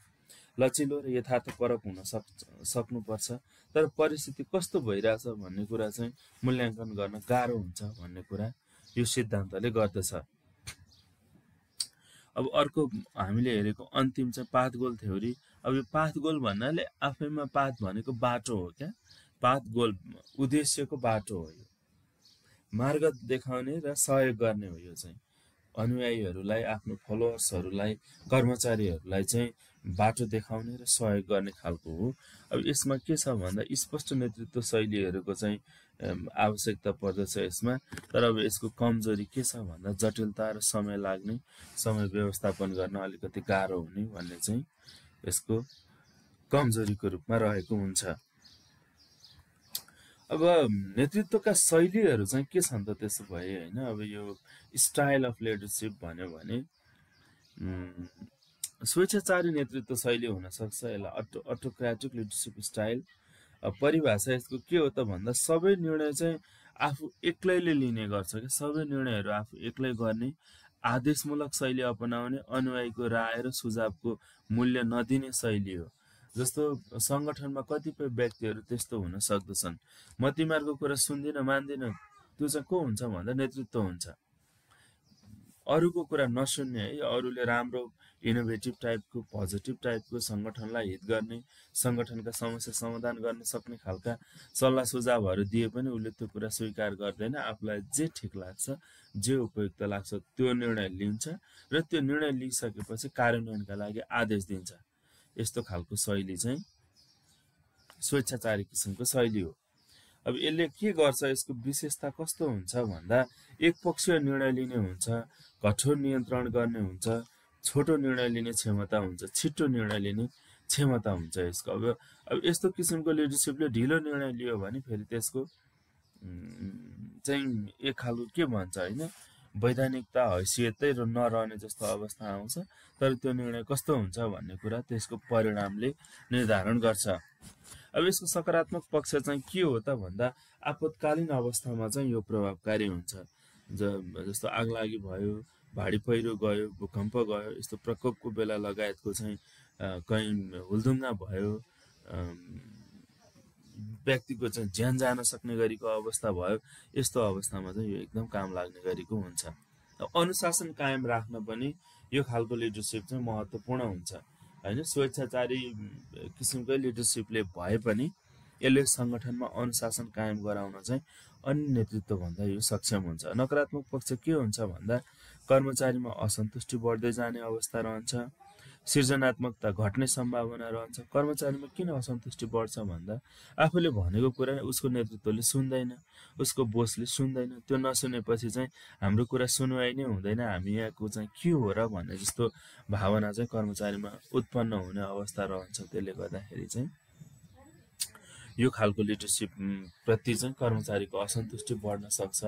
लचिलो र यथार्थपरक हुन सक्नुपर्छ। तर परिस्थिति कस्तो भइरहेछ भन्ने कुरा चाहिँ मूल्याङ्कन गर्न गाह्रो हुन्छ भन्ने कुरा यो सिद्धान्तले गर्दछ। अब अर्को हामीले हेरेको अन्तिम चाहिँ पाथ गोल थ्योरी। अब यो पाथ गोल भन्नाले आफैमा पाथ भनेको बाटो हो क्या, पाथ गोल उद्देश्यको बाटो हो। मार्ग देखाउने र सहयोग गर्ने हो। यो चाहिँ अनुयायीहरूलाई, आफ्नो फलोवर्सहरूलाई, कर्मचारीहरूलाई चाहिँ बाटो देखाउने र सहयोग गर्ने खालको हो। अब यसमा के छ भन्दा स्पष्ट नेतृत्व शैलीहरूको चाहिँ आवश्यकता पर्दछ यसमा। तर अब यसको कमजोरी के छ भन्दा जटिलता र समय लाग्ने, समय व्यवस्थापन गर्न अलिकति गाह्रो हुने भन्ने चाहिँ यसको कमजोरीको रूपमा रहेको हुन्छ। अब नेतृत्वका शैलीहरू चाहिँ के छन् त त्यसो भए होइन। अब यो स्टाइल अफ लिडरसिप भन्यो भने स्वेच्छाचारी नेतृत्व शैली हुनसक्छ। यसलाई अटोक्रेटिक लिडरसिप स्टाइल। परिभाषा यसको के हो त भन्दा सबै निर्णय चाहिँ आफू एक्लैले लिने गर्छ कि सबै निर्णयहरू आफू एक्लै गर्ने, आदेशमूलक शैली अपनाउने, अनुयायीको राय र सुझावको मूल्य नदिने शैली हो। जस्तो सङ्गठनमा कतिपय व्यक्तिहरू त्यस्तो हुन सक्दछन्, म तिमीहरूको कुरा सुन्दिनँ मान्दिनँ, त्यो चाहिँ को हुन्छ भन्दा नेतृत्व हुन्छ। अरूको कुरा नसुन्ने है, अरूले राम्रो इनोभेटिभ टाइपको, पोजिटिभ टाइपको, सङ्गठनलाई हित गर्ने, सङ्गठनका समस्या समाधान गर्न सक्ने खालका सल्लाह सुझावहरू दिए पनि उसले त्यो कुरा स्वीकार गर्दैन। आफूलाई जे ठिक लाग्छ, जे उपयुक्त लाग्छ त्यो निर्णय लिन्छ र त्यो निर्णय लिइसकेपछि कार्यान्वयनका लागि आदेश दिन्छ। यस्तो खालको शैली चाहिँ स्वेच्छाचारी किसिमको शैली हो। अब यसले के गर्छ, यसको विशेषता कस्तो हुन्छ भन्दा एकपक्षीय निर्णय लिने हुन्छ, कठोर नियन्त्रण गर्ने हुन्छ, छोटो निर्णय लिने क्षमता हुन्छ, छिटो निर्णय लिने क्षमता हुन्छ यसको। अब यस्तो किसिमको लिडरसिपले ढिलो निर्णय लियो भने फेरि त्यसको चाहिँ एक खालको के भन्छ होइन, वैधानिकता हैसियतै नरहने जस्तो अवस्था आउँछ। तर त्यो निर्णय कस्तो हुन्छ भन्ने कुरा त्यसको परिणामले निर्धारण गर्छ। अब यसको सकारात्मक पक्ष चाहिँ के हो त भन्दा आपतकालीन अवस्थामा चाहिँ यो प्रभावकारी हुन्छ। जस्तो आगलागी भयो, भाडी पहिरो गयो, भूकम्प गयो, यस्तो प्रकोपको बेला लगायतको चाहिँ कहीँ हुलदुङ्गा भयो, व्यक्तिको चाहिँ ज्यान जान सक्ने गरीको अवस्था भयो, यस्तो अवस्थामा चाहिँ यो एकदम काम लाग्ने गरीको हुन्छ। अनुशासन कायम राख्न पनि यो खालको लिडरसिप चाहिँ महत्त्वपूर्ण हुन्छ होइन। स्वेच्छाचारी किसिमकै लिडरसिपले भए पनि यसले सङ्गठनमा अनुशासन कायम गराउन चाहिँ अन्य नेतृत्वभन्दा यो सक्षम हुन्छ। नकारात्मक पक्ष के हुन्छ भन्दा कर्मचारीमा असन्तुष्टि बढ्दै जाने अवस्था रहन्छ, सृजनात्मकता घट्ने सम्भावना रहन्छ। कर्मचारीमा किन असन्तुष्टि बढ्छ भन्दा आफूले भनेको कुरा उसको नेतृत्वले सुन्दैन, उसको बोसले सुन्दैन। त्यो नसुनेपछि चाहिँ हाम्रो कुरा सुनवाई नै हुँदैन, हामी यहाँको चाहिँ के हो र भन्ने जस्तो भावना चाहिँ कर्मचारीमा उत्पन्न हुने अवस्था रहन्छ। त्यसले गर्दाखेरि चाहिँ यो खालको लिडरसिप प्रति चाहिँ कर्मचारीको असन्तुष्टि बढ्न सक्छ।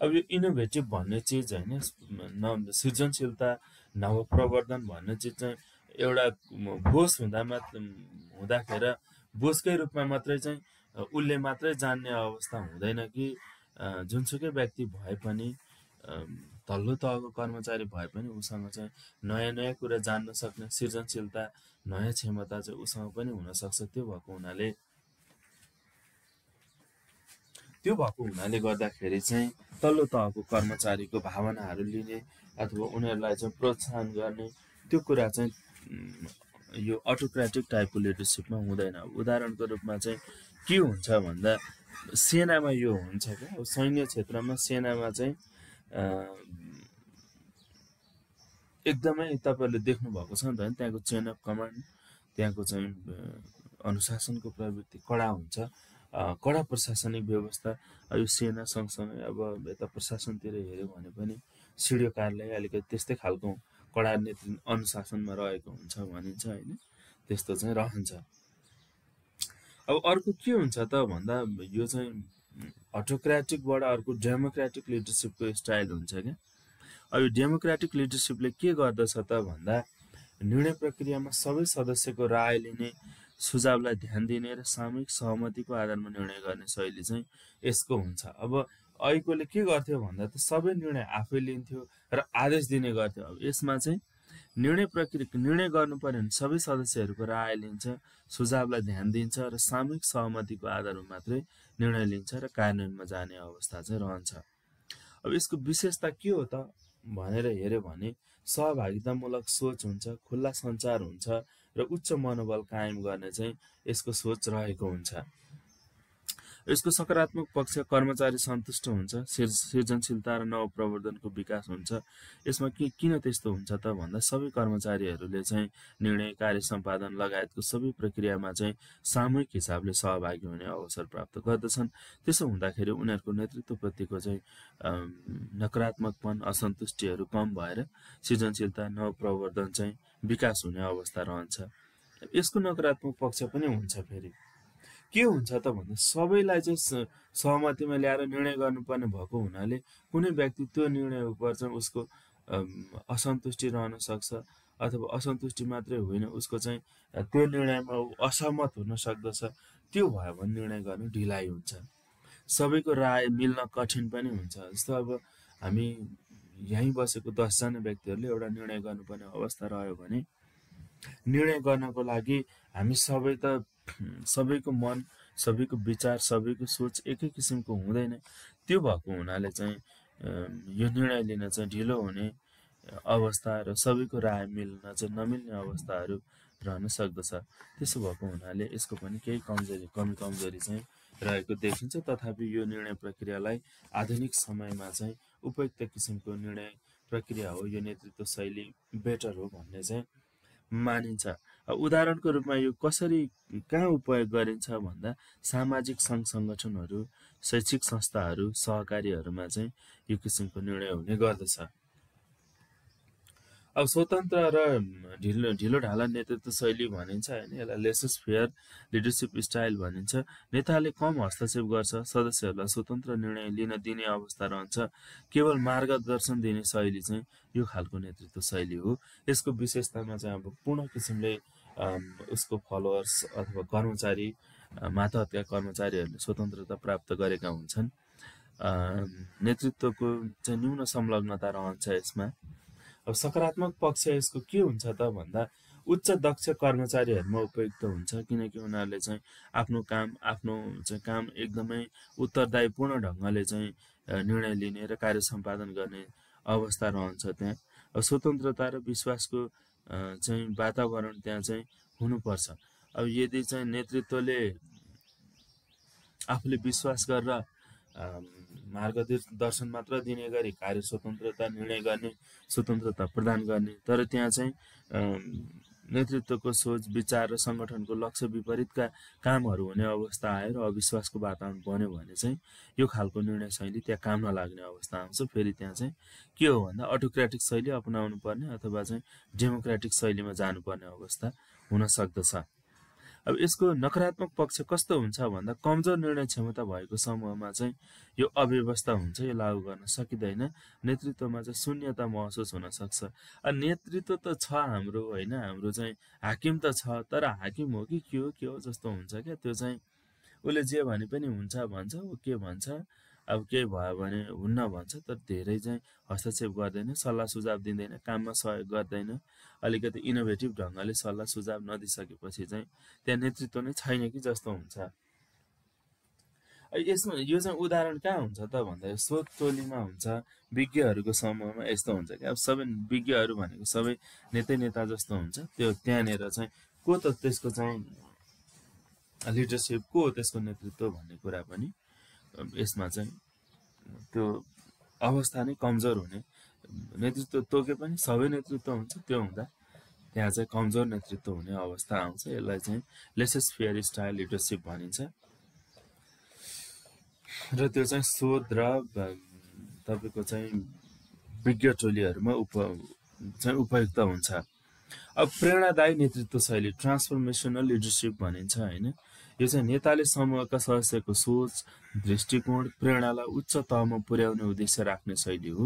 अब यो इनोभेटिभ भन्ने चिज होइन, सृजनशीलता, नवप्रवर्धन भन्ने चिज चाहिँ एउटा बोस हुँदाखेरि बोसकै रूपमा मात्रै चाहिँ उसले मात्रै जान्ने अवस्था हुँदैन कि जुनसुकै व्यक्ति भए पनि, तल्लो तहको कर्मचारी भए पनि उसँग चाहिँ नयाँ नयाँ कुरा जान्न सक्ने सृजनशीलता, नयाँ क्षमता चाहिँ उसँग पनि हुनसक्छ। त्यो भएको हुनाले गर्दाखेरि चाहिँ तल्लो तहको कर्मचारीको भावनाहरू लिने अथवा उनीहरूलाई चाहिँ प्रोत्साहन गर्ने त्यो कुरा चाहिँ यो अटोक्रेटिक टाइपको लिडरसिपमा हुँदैन। उदाहरणको रूपमा चाहिँ के हुन्छ भन्दा सेनामा यो हुन्छ क्या, सैन्य क्षेत्रमा सेनामा चाहिँ एकदमै तपाईँहरूले देख्नुभएको छ नि त, त्यहाँको चेन अफ कमान्ड, त्यहाँको चाहिँ अनुशासनको प्रवृत्ति कडा हुन्छ, कडा प्रशासनिक व्यवस्था। यो सेना सँगसँगै अब यता प्रशासनतिर हेऱ्यो भने पनि सिडिओ कार्यालय अलिकति त्यस्तै खालको कडा अनुशासनमा रहेको हुन्छ भनिन्छ होइन, त्यस्तो चाहिँ रहन्छ। अब अर्को के हुन्छ त भन्दा यो चाहिँ अटोक्रेटिकबाट अर्को डेमोक्रेटिक लिडरसिपको स्टाइल हुन्छ क्या। अब यो डेमोक्रेटिक लिडरसिपले के गर्दछ त भन्दा निर्णय प्रक्रियामा सबै सदस्यको राय लिने, सुझावलाई ध्यान दिने र सामूहिक सहमतिको आधारमा निर्णय गर्ने शैली चाहिँ यसको हुन्छ। अब अहिलेकोले के गर्थ्यो भन्दा त सबै निर्णय आफै लिन्थ्यो र आदेश दिने गर्थ्यो। अब यसमा चाहिँ निर्णय गर्नु पर्यो भने सबै सदस्यहरूको राय लिन्छ, सुझावलाई ध्यान दिन्छ र सामूहिक सहमतिको आधारमा मात्रै निर्णय लिन्छ र कार्यान्वयनमा जाने अवस्था चाहिँ रहन्छ। अब यसको विशेषता के हो त भनेर हेऱ्यो भने सहभागितामूलक सोच हुन्छ, खुल्ला सञ्चार हुन्छ र उच्च मनोबल कायम गर्ने चाहिँ यसको सोच रहेको हुन्छ। यसको सकारात्मक पक्ष कर्मचारी सन्तुष्ट हुन्छ, सृजनशीलता र नवप्रवर्धनको विकास हुन्छ। यसमा किन त्यस्तो हुन्छ त भन्दा सबै कर्मचारीहरूले चाहिँ निर्णय, कार्य सम्पादन लगायतको सबै प्रक्रियामा चाहिँ सामूहिक हिसाबले सहभागी हुने अवसर प्राप्त गर्दछन्। त्यसो हुँदाखेरि उनीहरूको नेतृत्वप्रतिको चाहिँ नकारात्मकपन, असन्तुष्टिहरू कम भएर सृजनशीलता, नवप्रवर्धन चाहिँ विकास हुने अवस्था रहन्छ। यसको नकारात्मक पक्ष पनि हुन्छ। फेरि के हुन्छ त भन्दा सबैलाई चाहिँ सहमतिमा ल्याएर निर्णय गर्नुपर्ने भएको हुनाले कुनै व्यक्ति त्यो निर्णय उप चाहिँ उसको असन्तुष्टि रहन सक्छ, अथवा असन्तुष्टि मात्रै होइन उसको चाहिँ त्यो निर्णयमा असहमत हुन सक्दछ। त्यो भयो भने निर्णय गर्नु ढिलाइ हुन्छ, सबैको राय मिल्न कठिन पनि हुन्छ। जस्तो अब हामी यहीँ बसेको 10 जना व्यक्तिहरूले एउटा निर्णय गर्नुपर्ने अवस्था रह्यो भने निर्णय गर्नको लागि हामी सबैको मन, सबैको विचार, सबैको सोच एकै किसिमको हुँदैन। त्यो भएको हुनाले चाहिँ यो निर्णय लिन चाहिँ ढिलो हुने अवस्था र सबैको राय मिल्न चाहिँ नमिल्ने अवस्थाहरू रहन सक्दछ। त्यसो भएको हुनाले यसको पनि केही कमजोरी चाहिँ रहेको देखिन्छ। तथापि यो निर्णय प्रक्रियालाई आधुनिक समयमा चाहिँ उपयुक्त किसिमको निर्णय प्रक्रिया हो, यो नेतृत्व शैली बेटर हो भन्ने चाहिँ मानिन्छ। उदाहरणको रूपमा यो कहाँ उपयोग गरिन्छ भन्दा सामाजिक सङ्घ सङ्गठनहरू, शैक्षिक संस्थाहरू, सहकारीहरूमा चाहिँ यो किसिमको निर्णय हुने गर्दछ। अब स्वतन्त्र र ढिलो ढाला नेतृत्व शैली भनिन्छ हैन, यसलाई लेसेस फेयर लिडरसिप स्टाइल भनिन्छ। नेताले कम हस्तक्षेप गर्छ, सदस्यहरूलाई स्वतन्त्र निर्णय लिन दिने अवस्था रहन्छ, केवल मार्गदर्शन दिने शैली चाहिँ यो खालको नेतृत्व शैली हो। यसको विशेषतामा चाहिँ अब पूर्ण किसिमले उसको फलोअर्स अथवा कर्मचारी, मातहतका कर्मचारीहरूले स्वतन्त्रता प्राप्त गरेका हुन्छन्। नेतृत्वको चाहिँ न्यून संलग्नता रहन्छ यसमा। अब सकारात्मक पक्ष यसको के हुन्छ त भन्दा उच्च दक्ष कर्मचारीहरूमा उपयुक्त हुन्छ, किनकि उनीहरूले चाहिँ आफ्नो काम एकदमै उत्तरदायीपूर्ण ढङ्गले चाहिँ निर्णय लिने र कार्य सम्पादन गर्ने अवस्था रहन्छ त्यहाँ। अब स्वतन्त्रता र विश्वासको चाहिँ वातावरण त्यहाँ चाहिँ हुनुपर्छ। अब यदि चाहिँ नेतृत्वले आफूले विश्वास गरेर मार्गदर्शन मात्र दिने गरी कार्य स्वतन्त्रता, निर्णय गर्ने स्वतन्त्रता प्रदान गर्ने, तर त्यहाँ चाहिँ नेतृत्वको सोच, विचार र संगठनको लक्ष्य विपरीतका कामहरू हुने अवस्था आयो र अविश्वासको वातावरण बन्यो भने चाहिँ यो खालको निर्णय शैली त्यहाँ काम नलाग्ने अवस्था आउँछ। फेरि त्यहाँ चाहिँ के हो भन्दा अटोक्रेटिक शैली अपनाउनु पर्ने अथवा चाहिँ डेमोक्रेटिक शैलीमा जानुपर्ने अवस्था हुन सक्दछ। अब यसको नकारात्मक पक्ष कस्तो हुन्छ भन्दा कमजोर निर्णय क्षमता भएको समूहमा चाहिँ यो अव्यवस्था हुन्छ, यो लागू गर्न सकिँदैन। नेतृत्वमा चाहिँ शून्यता महसुस हुन सक्छ। नेतृत्व त छ हाम्रो होइन, हाम्रो चाहिँ हाकिम त छ, तर हाकिम हो कि के हो जस्तो हुन्छ क्या। त्यो चाहिँ उसले जे भने पनि हुन्छ भन्छ, ऊ के भन्छ, अब केही भयो भने हुन्न भन्छ, तर धेरै चाहिँ हस्तक्षेप गर्दैन, सल्लाह सुझाव दिँदैन, काममा सहयोग गर्दैन। अलिकति इनोभेटिभ ढङ्गले सल्लाह सुझाव नदिसकेपछि चाहिँ त्यहाँ नेतृत्व नै छैन कि जस्तो हुन्छ। यसमा यो चाहिँ उदाहरण कहाँ हुन्छ त भन्दा शोध टोलीमा हुन्छ, विज्ञहरूको समूहमा यस्तो हुन्छ कि अब सबै विज्ञहरू भनेको सबै नेता जस्तो हुन्छ। त्यो त्यहाँनिर चाहिँ को त त्यसको चाहिँ लिडरसिप, को त्यसको नेतृत्व भन्ने कुरा पनि यसमा चाहिँ त्यो अवस्था नै कमजोर हुने, नेतृत्व तोके पनि सबै नेतृत्व हुन्छ, त्यो हुँदा त्यहाँ चाहिँ कमजोर नेतृत्व हुने अवस्था आउँछ। यसलाई चाहिँ लेसेस फेयर स्टाइल लिडरसिप भनिन्छ र त्यो चाहिँ शोध र तपाईँको चाहिँ विज्ञ टोलीहरूमा उपयुक्त हुन्छ। अब प्रेरणादायी नेतृत्व शैली ट्रान्सफर्मेसनल लिडरसिप भनिन्छ होइन। यो चाहिँ नेताले समूहका सदस्यको सोच, दृष्टिकोण, प्रेरणालाई उच्च तहमा पुर्याउने उद्देश्य राख्ने शैली हो।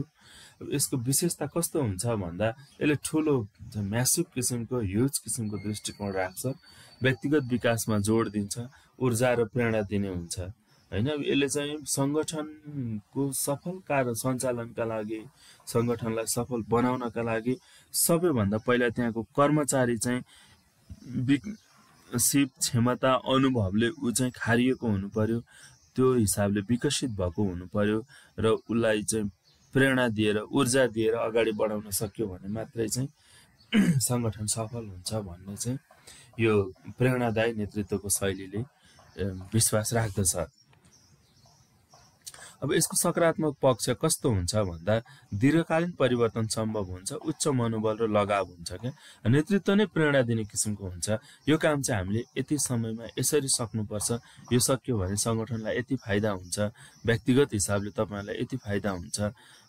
यसको विशेषता कस्तो हुन्छ भन्दा यसले ठुलो म्यासिभ किसिमको, ह्युज किसिमको दृष्टिकोण राख्छ, व्यक्तिगत विकासमा जोड दिन्छ, ऊर्जा र प्रेरणा दिने हुन्छ होइन। यसले चाहिँ सङ्गठनको सफल कार्य सञ्चालनका लागि, सङ्गठनलाई सफल बनाउनका लागि सबैभन्दा पहिला त्यहाँको कर्मचारी चाहिँ सिप, क्षमता, अनुभवले ऊ चाहिँ खारिएको हुनु पर्यो, त्यो हिसाबले विकसित भएको हुनु पर्यो र उसलाई चाहिँ प्रेरणा दिएर, ऊर्जा दिएर अगाडि बढाउन सक्यो भने मात्रै चाहिँ सङ्गठन सफल हुन्छ भन्ने चाहिँ यो प्रेरणादायी नेतृत्वको शैलीले विश्वास राख्दछ। अब यसको सकारात्मक पक्ष कस्तो हुन्छ भन्दा दीर्घकालीन परिवर्तन सम्भव हुन्छ, उच्च मनोबल र लगाव हुन्छ क्या। नेतृत्व नै प्रेरणा दिने किसिमको हुन्छ। यो काम चाहिँ हामीले यति समयमा यसरी सक्नुपर्छ, यो सक्यो भने सङ्गठनलाई यति फाइदा हुन्छ, व्यक्तिगत हिसाबले तपाईँहरूलाई यति फाइदा हुन्छ,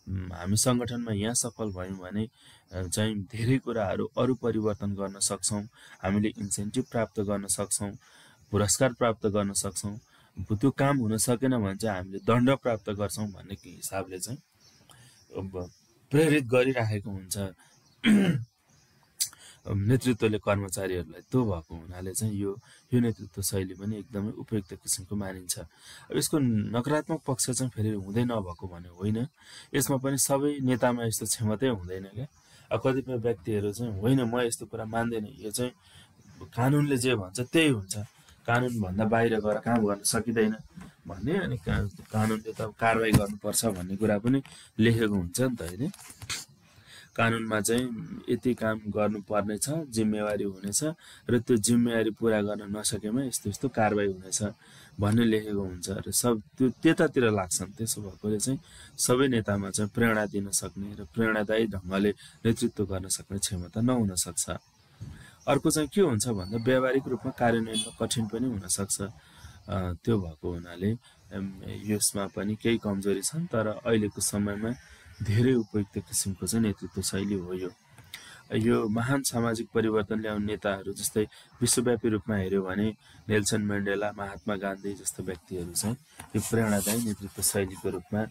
हामी सङ्गठनमा यहाँ सफल भयौँ भने चाहिँ धेरै कुराहरू अरू परिवर्तन गर्न सक्छौँ, हामीले इन्सेन्टिभ प्राप्त गर्न सक्छौँ, पुरस्कार प्राप्त गर्न सक्छौँ, त्यो काम हुन सकेन भने चाहिँ हामीले दण्ड प्राप्त गर्छौँ भन्ने हिसाबले चाहिँ प्रेरित गरिराखेको हुन्छ नेतृत्वले कर्मचारीहरूलाई। त्यो भएको हुनाले चाहिँ यो नेतृत्व शैली पनि एकदमै उपयुक्त किसिमको मानिन्छ। अब यसको नकारात्मक पक्ष चाहिँ फेरि हुँदै नभएको भने होइन, यसमा पनि सबै नेतामा यस्तो क्षमतै हुँदैन क्या। अब कतिपय व्यक्तिहरू चाहिँ होइन म यस्तो कुरा मान्दैन, यो चाहिँ कानुनले जे भन्छ त्यही हुन्छ, कानुनभन्दा बाहिर गएर काम गर्न सकिँदैन भन्ने, अनि कानुनले त कारवाही गर्नुपर्छ भन्ने कुरा पनि लेखेको हुन्छ नि त होइन। कानुनमा चाहिँ यति काम गर्नुपर्ने छ, जिम्मेवारी हुनेछ र त्यो जिम्मेवारी पुरा गर्न नसकेमा यस्तो यस्तो कारवाही हुनेछ भन्ने लेखेको हुन्छ र सब त्यो त्यतातिर लाग्छन्। त्यसो भएकोले चाहिँ सबै नेतामा चाहिँ प्रेरणा दिन सक्ने र प्रेरणादायी ढङ्गले नेतृत्व गर्न सक्ने क्षमता नहुन सक्छ। अर्को चाहिँ के हुन्छ भन्दा व्यावहारिक रूपमा कार्यान्वयनमा कठिन पनि हुनसक्छ। त्यो भएको हुनाले यसमा पनि केही कमजोरी छन्, तर अहिलेको समयमा धेरै उपयुक्त किसिमको चाहिँ नेतृत्व शैली हो यो महान सामाजिक परिवर्तन ल्याउने नेताहरू जस्तै विश्वव्यापी रूपमा हेऱ्यो भने नेल्सन मेन्डेला, महात्मा गान्धी जस्ता व्यक्तिहरू चाहिँ यो प्रेरणादायी नेतृत्व शैलीको रूपमा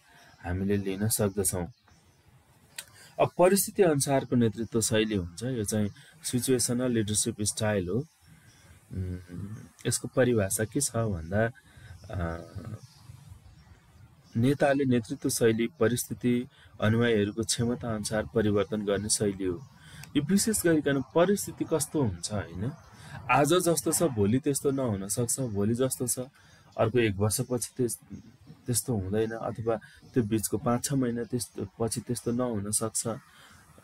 हामीले लिन सक्दछौँ। अब परिस्थिति अनुसारको नेतृत्व शैली हुन्छ, यो चाहिँ सिचुएसनल लिडरसिप स्टाइल हो। यसको परिभाषा के छ भन्दा नेताले नेतृत्व शैली परिस्थिति अनुयायीहरूको क्षमता अनुसार परिवर्तन गर्ने शैली हो। यो विशेष गरिकन परिस्थिति कस्तो हुन्छ होइन, आज जस्तो छ भोलि त्यस्तो नहुन सक्छ, भोलि जस्तो छ अर्को 1 वर्षपछि त्यस्तो हुँदैन, अथवा त्यो बिचको 5-6 महिना त्यस्तो पछि त्यस्तो नहुन सक्छ।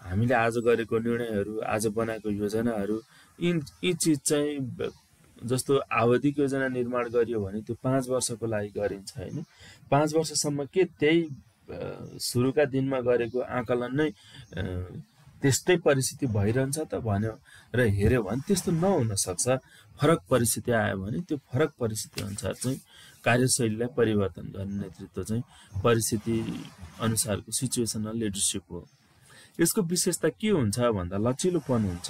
हामीले आज गरेको निर्णयहरू, आज बनाएको योजनाहरू, यी चिज चाहिँ जस्तो आवधिक योजना निर्माण गरियो भने त्यो 5 वर्षको लागि गरिन्छ होइन। 5 वर्षसम्म के त्यही सुरुका दिनमा गरेको आकलन नै त्यस्तै परिस्थिति भइरहन्छ त भन्यो र हेऱ्यो भने त्यस्तो नहुन सक्छ। फरक परिस्थिति आयो भने त्यो फरक परिस्थिति अनुसार चाहिँ कार्यशैलीलाई परिवर्तन गर्ने नेतृत्व चाहिँ परिस्थिति अनुसारको सिचुएसनल लिडरसिप हो। यसको विशेषता के हुन्छ भन्दा लचिलोपन हुन्छ,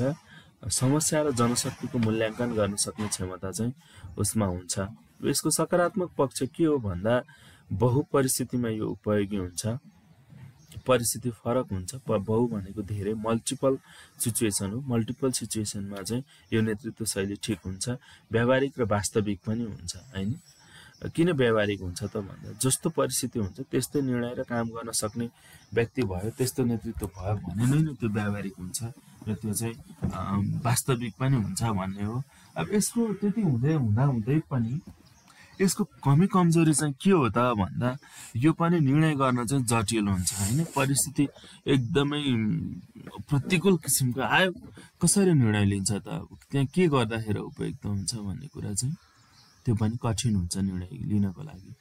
समस्या र जनशक्तिको मूल्याङ्कन गर्न सक्ने क्षमता चाहिँ उसमा हुन्छ। यसको सकारात्मक पक्ष के हो भन्दा बहुपरिस्थितिमा यो उपयोगी हुन्छ। परिस्थिति फरक हुन्छ, बहु भनेको धेरै, मल्टिपल सिचुएसन हो, मल्टिपल सिचुएसनमा चाहिँ यो नेतृत्व शैली ठिक हुन्छ। व्यावहारिक र वास्तविक पनि हुन्छ होइन। किन व्यावहारिक हुन्छ त भन्दा जस्तो परिस्थिति हुन्छ त्यस्तै निर्णय र काम गर्न सक्ने व्यक्ति भयो, त्यस्तो नेतृत्व भयो भने नै त्यो व्यावहारिक हुन्छ र त्यो चाहिँ वास्तविक पनि हुन्छ भन्ने हो। अब यसको त्यति हुँदै पनि यसको कमी कमजोरी चाहिँ के हो त भन्दा यो पनि निर्णय गर्न चाहिँ जटिल हुन्छ होइन। परिस्थिति एकदमै प्रतिकूल किसिमको आयो, कसरी निर्णय लिन्छ त, त्यहाँ के गर्दाखेरि उपयुक्त हुन्छ भन्ने कुरा चाहिँ त्यो पनि कठिन हुन्छ निर्णय लिनको लागि।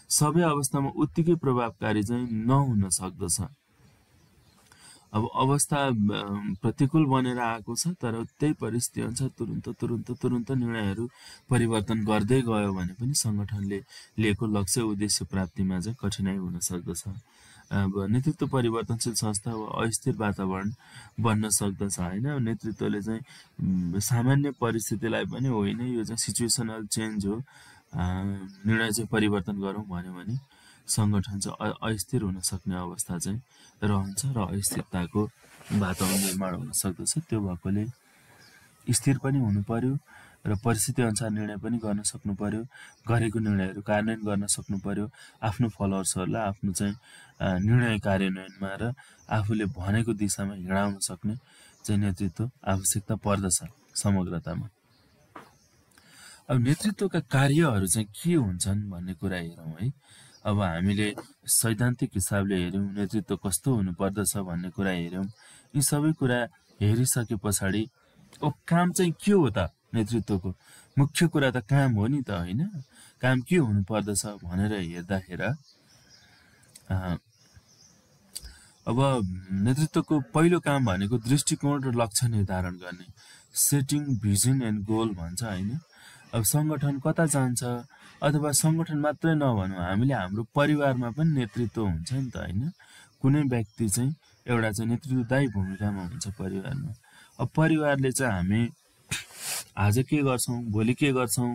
सबै अवस्थामा उत्तिकै प्रभावकारी चाहिँ नहुन सक्दछ। अब अवस्था प्रतिकूल बनेर आएको छ तर त्यही परिस्थिति अनुसार तुरुन्त निर्णयहरू परिवर्तन गर्दै गयो भने पनि सङ्गठनले लिएको लक्ष्य उद्देश्य प्राप्तिमा चाहिँ कठिनाइ हुन सक्दछ। अब नेतृत्व परिवर्तनशील संस्था वा अस्थिर वातावरण बन्न सक्दछ होइन। नेतृत्वले चाहिँ सामान्य परिस्थितिलाई पनि होइन, यो चाहिँ सिचुएसनल चेन्ज हो, निर्णय चाहिँ परिवर्तन गरौँ भन्यो भने सङ्गठन चाहिँ अस्थिर हुन सक्ने अवस्था चाहिँ रहन्छ र अस्थिरताको वातावरण निर्माण हुन सक्दछ। त्यो भएकोले स्थिर पनि हुनु पर्यो र परिस्थिति अनुसार निर्णय पनि गर्न सक्नु पर्यो, गरेको निर्णयहरू कार्यान्वयन गर्न सक्नु पर्यो, आफ्नो फलोअर्सहरूलाई आफ्नो चाहिँ निर्णय कार्यान्वयनमा र आफूले भनेको दिशामा हिँडाउन सक्ने चाहिँ नेतृत्व आवश्यकता पर्दछ समग्रतामा। अब नेतृत्वका कार्यहरू चाहिँ के हुन्छन् भन्ने कुरा हेरौँ है। अब हामीले सैद्धान्तिक हिसाबले हेऱ्यौँ, नेतृत्व कस्तो हुनुपर्दछ भन्ने कुरा हेऱ्यौँ। यी सबै कुरा हेरिसके पछाडि अब काम चाहिँ के हो त, नेतृत्वको मुख्य कुरा त काम हो नि त होइन। काम के हुनुपर्दछ भनेर हेर्दाखेरि अब नेतृत्वको पहिलो काम भनेको दृष्टिकोण र लक्ष्य निर्धारण गर्ने, सेटिङ भिजन एन्ड गोल भन्छ होइन। अब सङ्गठन कता जान्छ, अथवा सङ्गठन मात्रै नभनौँ, हामीले हाम्रो परिवारमा पनि नेतृत्व हुन्छ नि त होइन। कुनै व्यक्ति चाहिँ एउटा चाहिँ नेतृत्वदायी भूमिकामा हुन्छ परिवारमा। अब परिवारले चाहिँ हामी आज के गर्छौँ, भोलि के गर्छौँ,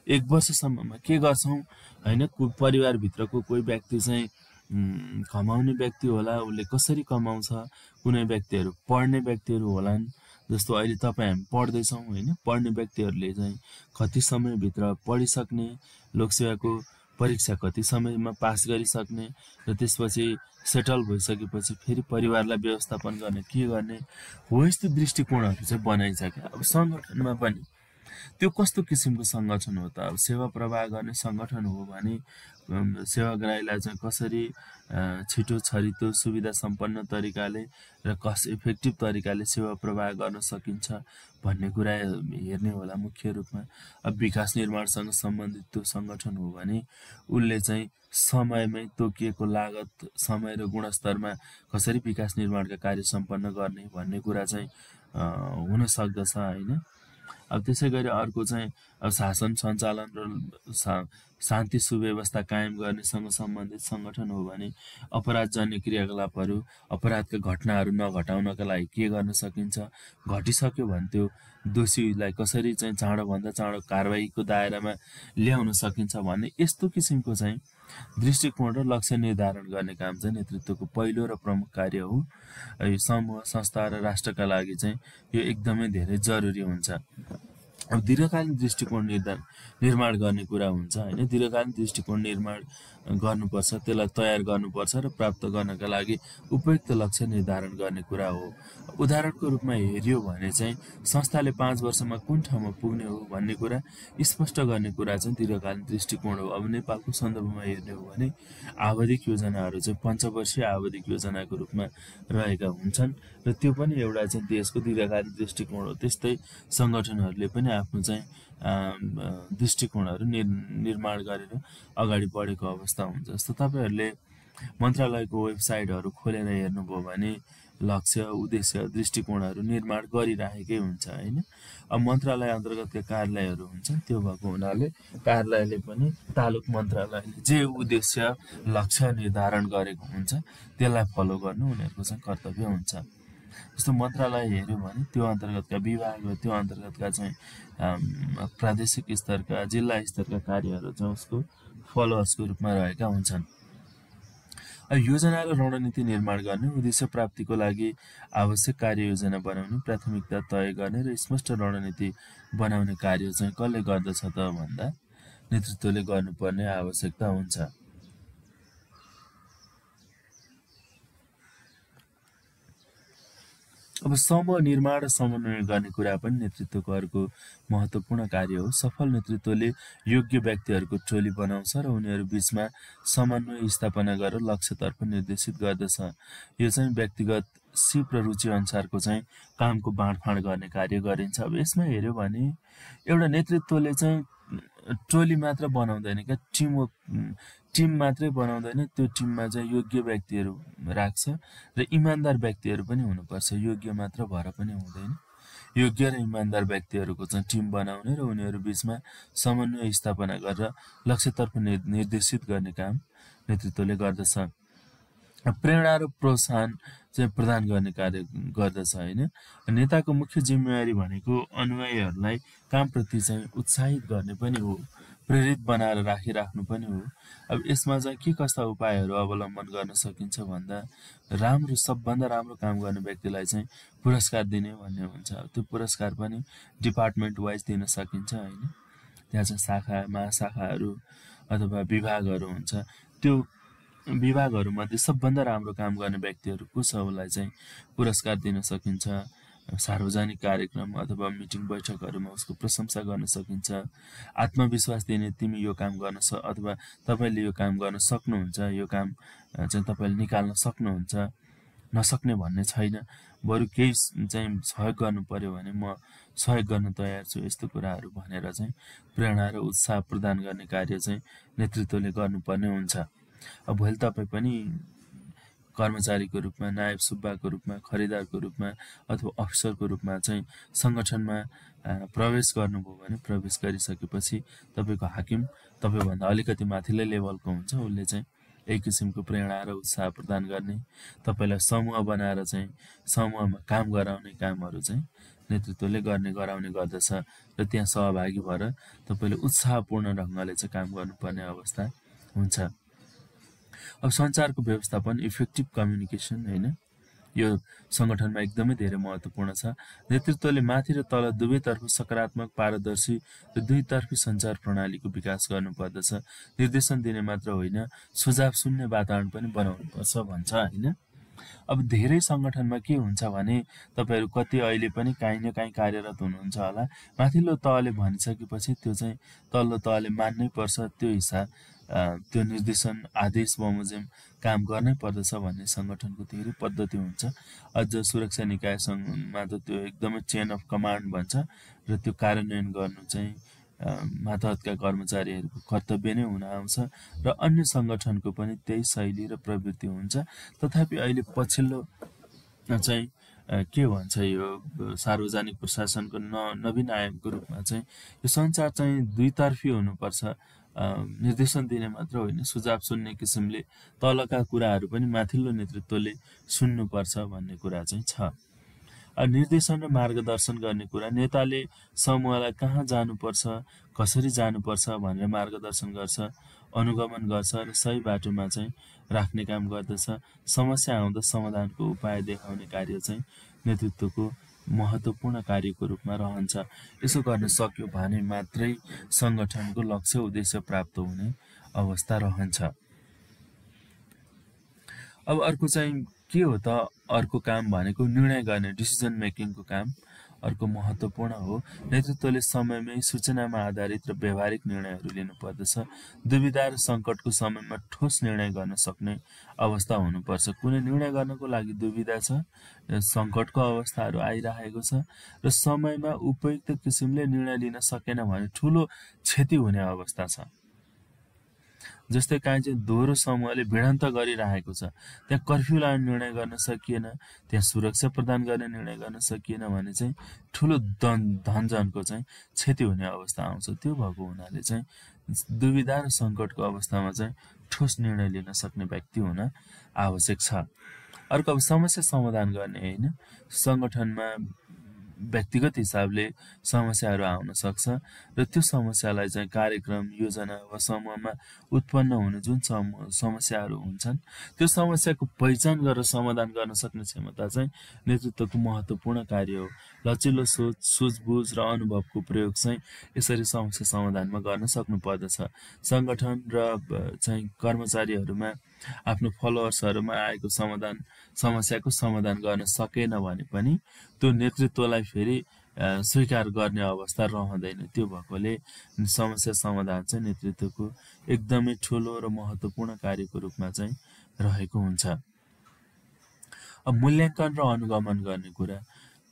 1 वर्षसम्ममा के गर्छौँ होइन। परिवारभित्रको कोही व्यक्ति चाहिँ कमाउने व्यक्ति होला, उसले कसरी कमाउँछ, कुनै व्यक्तिहरू पढ्ने व्यक्तिहरू होलान्, जस्तो अहिले तपाईँ हामी पढ्दैछौँ होइन। पढ्ने व्यक्तिहरूले चाहिँ कति समयभित्र पढिसक्ने, लोकसेवाको परीक्षा कति समयमा पास गरिसक्ने, र त्यसपछि सेटल भइसकेपछि फेरि परिवारलाई व्यवस्थापन गर्ने के गर्ने हो, यस्तो दृष्टिकोणहरू चाहिँ बनाइसक्यो। अब सङ्गठनमा पनि त्यो कस्तो किसिमको सङ्गठन हो त। अब सेवा प्रवाह गर्ने सङ्गठन हो भने सेवाग्राहीलाई चाहिँ कसरी छिटो छरितो सुविधा सम्पन्न तरिकाले र कस्ट इफेक्टिभ तरिकाले सेवा प्रवाह गर्न सकिन्छ भन्ने कुरा हेर्ने होला मुख्य रूपमा। अब विकास निर्माणसँग सम्बन्धित त्यो सङ्गठन हो भने उसले चाहिँ समयमै तोकिएको लागत, समय र गुणस्तरमा कसरी विकास निर्माणका कार्य सम्पन्न गर्ने भन्ने कुरा चाहिँ हुन सक्दछ होइन। अब त्यसै गरी अर्को चाहिँ अब शासन सञ्चालन र शान्ति सुव्यवस्था कायम गर्नेसँग सम्बन्धित सङ्गठन हो भने अपराधजन्य क्रियाकलापहरू, अपराधका घटनाहरू नघटाउनका लागि के गर्न सकिन्छ, घटिसक्यो भने त्यो दोषीलाई कसरी चाहिँ चाँडोभन्दा चाँडो कारबाहीको दायरामा ल्याउन सकिन्छ भन्ने यस्तो किसिमको चाहिँ दृष्टिकोण र लक्ष्य निर्धारण गर्ने काम चाहिँ नेतृत्वको पहिलो र प्रमुख कार्य हो। यो समूह, संस्था र राष्ट्रका लागि चाहिँ यो एकदमै धेरै जरुरी हुन्छ। अब दीर्घकालीन दृष्टिकोण निर्माण गर्ने कुरा हुन्छ होइन। दीर्घकालीन दृष्टिकोण निर्माण गर्नुपर्छ, त्यसलाई तयार गर्नुपर्छ र प्राप्त गर्नका लागि उपयुक्त लक्ष्य निर्धारण गर्ने कुरा हो। उदाहरणको रूपमा हेऱ्यो भने चाहिँ संस्थाले 5 वर्षमा कुन ठाउँमा पुग्ने हो भन्ने कुरा स्पष्ट गर्ने कुरा चाहिँ दीर्घकालीन दृष्टिकोण हो। अब नेपालको सन्दर्भमा हेर्ने हो भने आवधिक योजनाहरू चाहिँ पञ्चवर्षीय आवधिक योजनाको रूपमा रहेका हुन्छन् र त्यो पनि एउटा चाहिँ देशको दीर्घकालीन दृष्टिकोण हो। त्यस्तै सङ्गठनहरूले पनि आफ्नो चाहिँ दृष्टिकोणहरू निर्माण गरेर अगाडि बढेको अवस्था हुन्छ। जस्तो तपाईँहरूले मन्त्रालयको वेबसाइटहरू खोलेर हेर्नुभयो भने लक्ष्य, उद्देश्य, दृष्टिकोणहरू निर्माण गरिराखेकै हुन्छ होइन। अब मन्त्रालय अन्तर्गतका कार्यालयहरू हुन्छन्, त्यो भएको हुनाले कार्यालयले पनि तालुक मन्त्रालयले जे उद्देश्य लक्ष्य निर्धारण गरेको हुन्छ त्यसलाई फलो गर्नु उनीहरूको चाहिँ कर्तव्य हुन्छ। जस्तो मन्त्रालय हेऱ्यो भने त्यो अन्तर्गतका विभाग, त्यो अन्तर्गतका चाहिँ प्रादेशिक स्तरका, जिल्ला स्तरका कार्यहरू चाहिँ उसको फलोअर्सको रूपमा रहेका हुन्छन्। योजना र रणनीति निर्माण गर्ने, उद्देश्य प्राप्तिको लागि आवश्यक कार्ययोजना बनाउने, प्राथमिकता तय गर्ने र स्पष्ट रणनीति बनाउने कार्य चाहिँ कसले गर्दछ त भन्दा नेतृत्वले गर्नुपर्ने आवश्यकता हुन्छ। अब समूह निर्माण र समन्वय गर्ने कुरा पनि नेतृत्वको अर्को महत्त्वपूर्ण कार्य हो। सफल नेतृत्वले योग्य व्यक्तिहरूको टोली बनाउँछ र उनीहरू बीचमा समन्वय स्थापना गरेर लक्ष्यतर्फ निर्देशित गर्दछ। यो चाहिँ व्यक्तिगत सिप र रुचि अनुसारको चाहिँ कामको बाँडफाँड गर्ने कार्य गरिन्छ। अब यसमा हेऱ्यो भने एउटा नेतृत्वले चाहिँ टोली मात्र बनाउँदैन क्या, टिम मात्रै बनाउँदैन, त्यो टिममा चाहिँ योग्य व्यक्तिहरू राख्छ र इमान्दार व्यक्तिहरू पनि हुनुपर्छ। योग्य मात्र भएर पनि हुँदैन, योग्य र इमान्दार व्यक्तिहरूको चाहिँ टिम बनाउने र उनीहरू बीचमा समन्वय स्थापना गरेर लक्ष्यतर्फ निर्देशित गर्ने काम नेतृत्वले गर्दछ। प्रेरणा र प्रोत्साहन चाहिँ प्रदान गर्ने कार्य गर्दछ होइन। नेताको मुख्य जिम्मेवारी भनेको अनुयायीहरूलाई कामप्रति चाहिँ उत्साहित गर्ने पनि हो, प्रेरित बनाएर राखिराख्नु पनि हो। अब यसमा चाहिँ के कस्ता उपायहरू अवलम्बन गर्न सकिन्छ भन्दा सबभन्दा राम्रो काम गर्ने व्यक्तिलाई चाहिँ पुरस्कार दिने भन्ने हुन्छ। त्यो पुरस्कार पनि डिपार्टमेन्ट वाइज दिन सकिन्छ होइन। त्यहाँ चाहिँ शाखा, महाशाखाहरू अथवा विभागहरू हुन्छ। त्यो विभागहरूमध्ये सबभन्दा राम्रो काम गर्ने व्यक्तिहरू को छ उसलाई चाहिँ पुरस्कार दिन सकिन्छ। सार्वजनिक कार्यक्रम अथवा मिटिङ बैठकहरूमा उसको प्रशंसा गर्न सकिन्छ। आत्मविश्वास दिने, तिमी यो काम गर्न अथवा तपाईँले यो काम गर्न सक्नुहुन्छ, यो काम चाहिँ तपाईँले निकाल्न सक्नुहुन्छ, नसक्ने भन्ने छैन, बरु केही चाहिँ सहयोग गर्नु पर्यो भने म सहयोग गर्न तयार छु, यस्तो कुराहरू भनेर चाहिँ प्रेरणा र उत्साह प्रदान गर्ने कार्य चाहिँ नेतृत्वले गर्नुपर्ने हुन्छ। भोलि तपाईँ पनि कर्मचारीको रूपमा, नायब सुब्बाको रूपमा, खरिदारको रूपमा अथवा अफिसरको रूपमा चाहिँ सङ्गठनमा प्रवेश गर्नुभयो भने प्रवेश गरिसकेपछि तपाईँको हाकिम तपाईँभन्दा अलिकति माथिल्लो लेभलको हुन्छ। उसले चाहिँ एक किसिमको प्रेरणा र उत्साह प्रदान गर्ने, तपाईँलाई समूह बनाएर चाहिँ समूहमा काम गराउने कामहरू चाहिँ नेतृत्वले गराउने गर्दछ र त्यहाँ सहभागी भएर तपाईँले उत्साहपूर्ण ढङ्गले चाहिँ काम गर्नुपर्ने अवस्था हुन्छ। अब सञ्चारको व्यवस्थापन, इफेक्टिभ कम्युनिकेसन हैन, यो सङ्गठनमा एकदमै धेरै महत्त्वपूर्ण छ। नेतृत्वले माथि र तल दुवैतर्फ सकारात्मक, पारदर्शी र दुईतर्फी सञ्चार प्रणालीको विकास गर्नुपर्दछ। निर्देशन दिने मात्र होइन, सुझाव सुन्ने वातावरण पनि बनाउनुपर्छ भन्छ हैन। अब धेरै सङ्गठनमा के हुन्छ भने तपाईँहरू कति अहिले पनि काहीँ न काहीँ कार्यरत हुनुहुन्छ होला, माथिल्लो तहले भनिसकेपछि त्यो चाहिँ तल्लो तहले मान्नै पर्छ, त्यो हिसाब त्यो निर्देशन आदेश बमोजिम काम गर्नै पर्दछ भन्ने सङ्गठनको धेरै पद्धति हुन्छ। अझ सुरक्षा निकायसँगमा त त्यो एकदमै चेन अफ कमान्ड भन्छ र त्यो कार्यान्वयन गर्नु चाहिँ मातहतका कर्मचारीहरूको कर्तव्य नै हुन आउँछ र अन्य सङ्गठनको पनि त्यही शैली र प्रवृत्ति हुन्छ। तथापि अहिले पछिल्लो चाहिँ के भन्छ यो सार्वजनिक प्रशासनको नवीन आयामको रूपमा चाहिँ यो सञ्चार चाहिँ दुईतर्फी हुनुपर्छ। निर्देशन दिने मात्र होइन, सुझाव सुन्ने किसिमले तलका कुराहरू पनि माथिल्लो नेतृत्वले सुन्नुपर्छ भन्ने कुरा चाहिँ छ। निर्देशन र मार्गदर्शन गर्ने कुरा, नेताले समूहलाई कहाँ जानुपर्छ, कसरी जानुपर्छ भनेर मार्गदर्शन गर्छ, अनुगमन गर्छ र सही बाटोमा चाहिँ राख्ने काम गर्दछ। समस्या आउँदा समाधानको उपाय देखाउने कार्य चाहिँ नेतृत्वको महत्त्वपूर्ण कार्यको रूपमा रहन्छ। यसो गर्न सक्यो भने मात्रै सङ्गठनको लक्ष्य उद्देश्य प्राप्त हुने अवस्था रहन्छ। अब अर्को चाहिँ के हो त, अर्को काम भनेको निर्णय गर्ने, डिसिजन मेकिङको काम अर्को महत्त्वपूर्ण हो। नेतृत्वले समयमै सूचनामा आधारित र व्यवहारिक निर्णयहरू लिनुपर्दछ। दुविधा र सङ्कटको समयमा ठोस निर्णय गर्न सक्ने अवस्था हुनुपर्छ। कुनै निर्णय गर्नको लागि दुविधा छ, सङ्कटको अवस्थाहरू आइरहेको छ र समयमा उपयुक्त किसिमले निर्णय लिन सकेन भने ठुलो क्षति हुने अवस्था छ। जस्तै काहीँ चाहिँ दोहोरो समूहले भिडन्त गरिरहेको छ, त्यहाँ कर्फ्यू लाउने निर्णय गर्न सकिएन, त्यहाँ सुरक्षा प्रदान गर्ने निर्णय गर्न सकिएन भने चाहिँ ठुलो धनजनको चाहिँ क्षति हुने अवस्था आउँछ। त्यो भएको हुनाले चाहिँ दुविधा र सङ्कटको अवस्थामा चाहिँ ठोस निर्णय लिन सक्ने व्यक्ति हुन आवश्यक छ। अर्को अब समस्या समाधान गर्ने होइन, सङ्गठनमा व्यक्तिगत हिसाबले समस्याहरू आउन सक्छ र त्यो समस्यालाई चाहिँ कार्यक्रम, योजना वा समूहमा उत्पन्न हुने जुन समस्याहरू हुन्छन् त्यो समस्याको पहिचान गरेर समाधान गर्न सक्ने क्षमता चाहिँ नेतृत्वको महत्त्वपूर्ण कार्य हो। लचिलो सोच, सुझबुझ र अनुभवको प्रयोग चाहिँ यसरी समस्या समाधानमा गर्न सक्नुपर्दछ। सङ्गठन र चाहिँ कर्मचारीहरूमा आफ्नो फलोअर्सहरूमा आएको समस्याको समाधान गर्न सकेन भने पनि त्यो नेतृत्वलाई फेरि स्वीकार गर्ने अवस्था रहँदैन। त्यो भएकोले समस्या समाधान चाहिँ नेतृत्वको एकदमै ठुलो र महत्त्वपूर्ण कार्यको रूपमा चाहिँ रहेको हुन्छ। अब मूल्याङ्कन र अनुगमन गर्ने कुरा,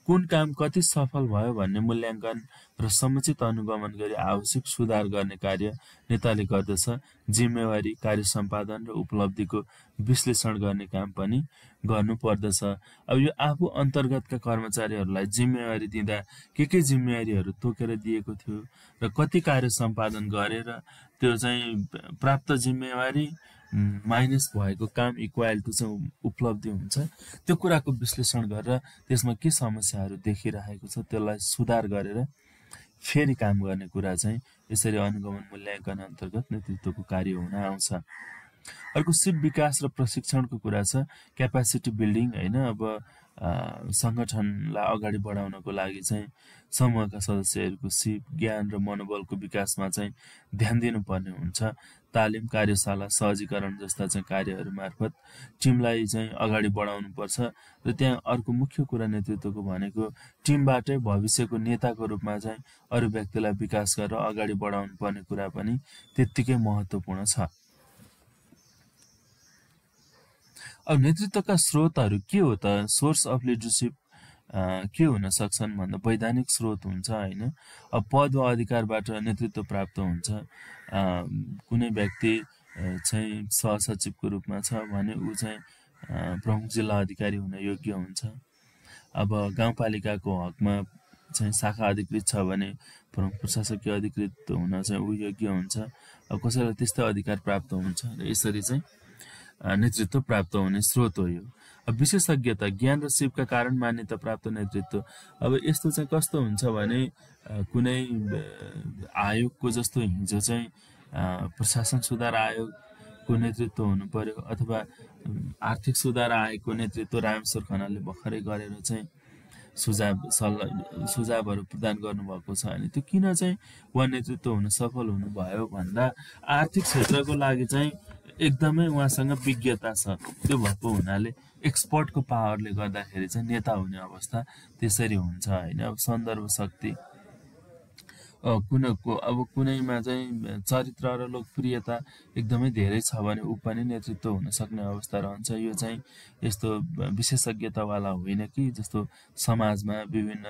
कुन काम कति सफल भयो भन्ने मूल्याङ्कन र समुचित अनुगमन गरी आवश्यक सुधार गर्ने कार्य नेताले गर्दछ। जिम्मेवारी, कार्य सम्पादन र उपलब्धिको विश्लेषण गर्ने काम पनि गर्नुपर्दछ। अब यो आफू अन्तर्गतका कर्मचारीहरूलाई जिम्मेवारी दिँदा के जिम्मेवारीहरू तोकेर दिएको थियो र कति कार्य सम्पादन गरेर त्यो चाहिँ प्राप्त जिम्मेवारी माइनस भएको काम इक्वल टु चाहिँ उपलब्धि हुन्छ, त्यो कुराको विश्लेषण गरेर त्यसमा के समस्याहरू देखिरहेको छ त्यसलाई सुधार गरेर फेरि काम गर्ने कुरा चाहिँ यसरी अनुगमन मूल्याङ्कन अन्तर्गत नेतृत्वको कार्य हुन आउँछ। अर्को सिप विकास र प्रशिक्षणको कुरा छ, क्यापासिटी बिल्डिङ होइन। अब सङ्गठनलाई अगाडि बढाउनको लागि चाहिँ समूहका सदस्यहरूको सिप, ज्ञान र मनोबलको विकासमा चाहिँ ध्यान दिनुपर्ने हुन्छ। तालिम, कार्यशाला, सहजीकरण जस्ता चाहिँ कार्यहरू मार्फत टिमलाई चाहिँ अगाडि बढाउनुपर्छ र त्यहाँ अर्को मुख्य कुरा नेतृत्वको भनेको टिमबाटै भविष्यको नेताको रूपमा चाहिँ अरू व्यक्तिलाई विकास गरेर अगाडि बढाउनु पर्ने कुरा पनि त्यत्तिकै महत्त्वपूर्ण छ। अब नेतृत्वका स्रोतहरू के हो त? सोर्स अफ लिडरसिप के हुन सक्छन् भन्दा वैधानिक स्रोत हुन्छ होइन। अब पद वा अधिकारबाट नेतृत्व प्राप्त हुन्छ। कुनै व्यक्ति चाहिँ सहसचिवको रूपमा छ भने ऊ चाहिँ प्रमुख जिल्ला अधिकारी हुन योग्य हुन्छ। अब गाउँपालिकाको हकमा चाहिँ शाखा अधिकृत छ भने प्रमुख प्रशासकीय अधिकृत हुन चाहिँ ऊ योग्य हुन्छ। अब कसैलाई त्यस्तै अधिकार प्राप्त हुन्छ र यसरी चाहिँ नेतृत्व प्राप्त हुने स्रोत हो यो। अब विशेषज्ञता, ज्ञान र सिपका कारण मान्यता प्राप्त नेतृत्व। अब यस्तो चाहिँ कस्तो हुन्छ भने कुनै आयोगको जस्तो हिजो चाहिँ प्रशासन सुधार आयोगको नेतृत्व हुनु पर्यो अथवा आर्थिक सुधार आयोगको नेतृत्व रामेश्वर खनालले भर्खरै गरेर चाहिँ सुझावहरू प्रदान गर्नुभएको छ। अनि त्यो किन चाहिँ उहाँ नेतृत्व हुन सफल हुनुभयो भन्दा आर्थिक क्षेत्रको लागि चाहिँ एकदमै उहाँसँग विज्ञता छ। त्यो भएको हुनाले एक्सपर्टको पावरले गर्दाखेरि चाहिँ नेता हुने अवस्था त्यसरी हुन्छ होइन। अब सन्दर्भ शक्ति अब कुनैमा चाहिँ चरित्र र लोकप्रियता एकदमै धेरै छ भने ऊ पनि नेतृत्व हुन सक्ने अवस्था रहन्छ। यो चाहिँ यस्तो विशेषज्ञतावाला होइन कि जस्तो समाजमा विभिन्न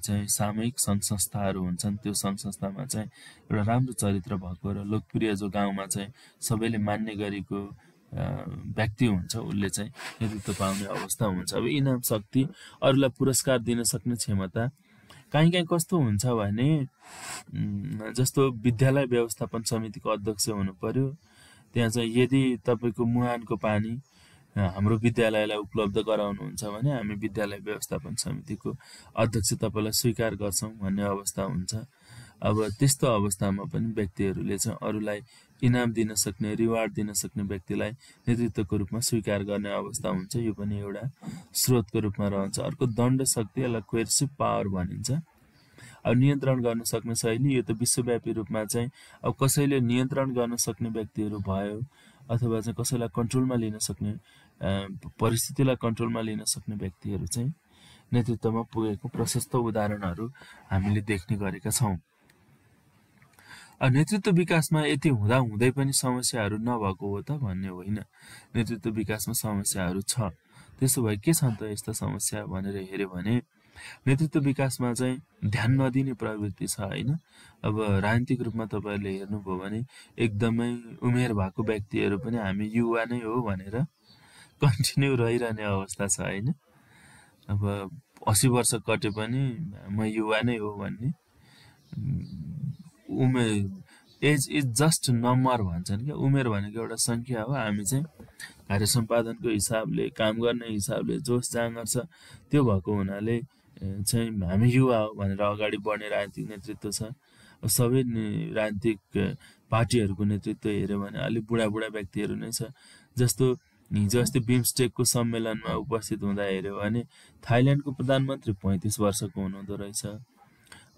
चाहिँ सामूहिक सङ्घ संस्थाहरू हुन्छन्, त्यो सङ्घ संस्थामा चाहिँ एउटा राम्रो चरित्र भएको र लोकप्रिय जो गाउँमा चाहिँ सबैले मान्ने गरेको व्यक्ति हुन्छ उसले चाहिँ नेतृत्व पाउने अवस्था हुन्छ। अब इनाम शक्ति, अरूलाई पुरस्कार दिन सक्ने क्षमता। कहीँ कहीँ कस्तो हुन्छ भने जस्तो विद्यालय व्यवस्थापन समितिको अध्यक्ष हुनु पर्यो, त्यहाँ चाहिँ यदि तपाईँको मुहानको पानी हाम्रो विद्यालयलाई उपलब्ध गराउनुहुन्छ भने हामी विद्यालय व्यवस्थापन समितिको अध्यक्ष तपाईँलाई स्वीकार गर्छौँ भन्ने अवस्था हुन्छ। अब त्यस्तो अवस्थामा पनि व्यक्तिहरूले चाहिँ अरूलाई इनाम दिन सक्ने, रिवार्ड दिन सक्ने व्यक्तिलाई नेतृत्वको रूपमा स्वीकार गर्ने अवस्था हुन्छ। यो पनि एउटा स्रोतको रूपमा रहन्छ। अर्को दण्ड शक्ति, यसलाई कोएर्सिभ पावर भनिन्छ। अब नियन्त्रण गर्न सक्ने शैली, यो त विश्वव्यापी रूपमा चाहिँ अब कसैले नियन्त्रण गर्न सक्ने व्यक्तिहरू भयो अथवा चाहिँ कसैलाई कन्ट्रोलमा लिन सक्ने, परिस्थितिलाई कन्ट्रोलमा लिन सक्ने व्यक्तिहरू चाहिँ नेतृत्वमा पुगेको प्रशस्त उदाहरणहरू हामीले देख्ने गरेका छौँ। नेतृत्व विकासमा यति हुँदा हुँदै पनि समस्याहरू नभएको हो त भन्ने होइन। नेतृत्व विकासमा समस्याहरू छ। त्यसो भए के छन् त यस्ता समस्या भनेर हेऱ्यो भने नेतृत्व विकासमा चाहिँ ध्यान नदिने प्रवृत्ति छ होइन। अब राजनीतिक रूपमा तपाईँहरूले हेर्नुभयो भने एकदमै उमेर भएको व्यक्तिहरू पनि हामी युवा नै हो भनेर कन्टिन्यू रहिरहने अवस्था छ होइन। अब 80 वर्ष कटे पनि म युवा नै हो भन्ने, उमेर एज इज जस्ट नम्बर भन्छन् क्या। उमेर भनेको एउटा सङ्ख्या हो। हामी चाहिँ कार्य सम्पादनको हिसाबले, काम गर्ने हिसाबले जोस जाँगर छ, त्यो भएको हुनाले चाहिँ हामी युवा हो भनेर अगाडि बढ्ने राजनीतिक नेतृत्व छ। सबै राजनीतिक पार्टीहरूको नेतृत्व हेऱ्यो भने अलिक बुढा व्यक्तिहरू नै छ। जस्तो हिजो अस्ति बिमस्टेकको सम्मेलनमा उपस्थित हुँदा हेऱ्यो भने थाइल्यान्डको प्रधानमन्त्री 35 वर्षको हुनुहुँदो रहेछ।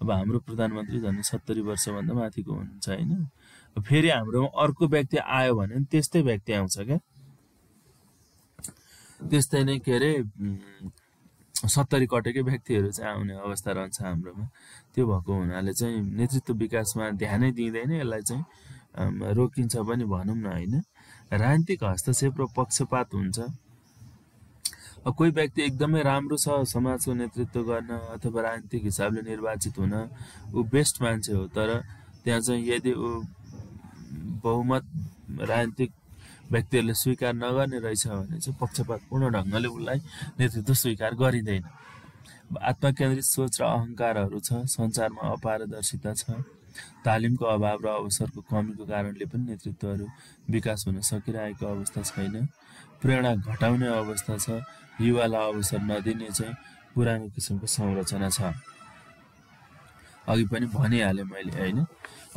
अब हाम्रो प्रधानमन्त्री झन् 70 वर्षभन्दा माथिको हुनुहुन्छ होइन। फेरि हाम्रोमा अर्को व्यक्ति आयो भने त्यस्तै व्यक्ति आउँछ क्या। त्यस्तै नै के अरे 70 कटेकै व्यक्तिहरू चाहिँ आउने अवस्था रहन्छ हाम्रोमा। त्यो भएको हुनाले चाहिँ नेतृत्व विकासमा ध्यानै दिँदैन, यसलाई चाहिँ रोकिन्छ पनि भनौँ न होइन। राजनीतिक हस्तक्षेप र पक्षपात हुन्छ। कोही व्यक्ति एकदमै राम्रो छ समाजको नेतृत्व गर्न अथवा राजनीतिक हिसाबले निर्वाचित हुन, ऊ बेस्ट मान्छे हो, तर त्यहाँ चाहिँ यदि ऊ बहुमत राजनीतिक व्यक्तिहरूले स्वीकार नगर्ने रहेछ भने चाहिँ पक्षपातपूर्ण ढङ्गले उसलाई नेतृत्व स्वीकार गरिँदैन। आत्मकेन्द्रित सोच र अहङ्कारहरू छ, सञ्चारमा अपारदर्शिता छ, तालिमको अभाव र अवसरको कमीको कारणले पनि नेतृत्वहरू विकास हुन सकिरहेको अवस्था छैन। प्रेरणा घटाउने अवस्था छ, युवालाई अवसर नदिने चाहिँ पुरानो किसिमको संरचना छ। अघि पनि भनिहालेँ मैले होइन।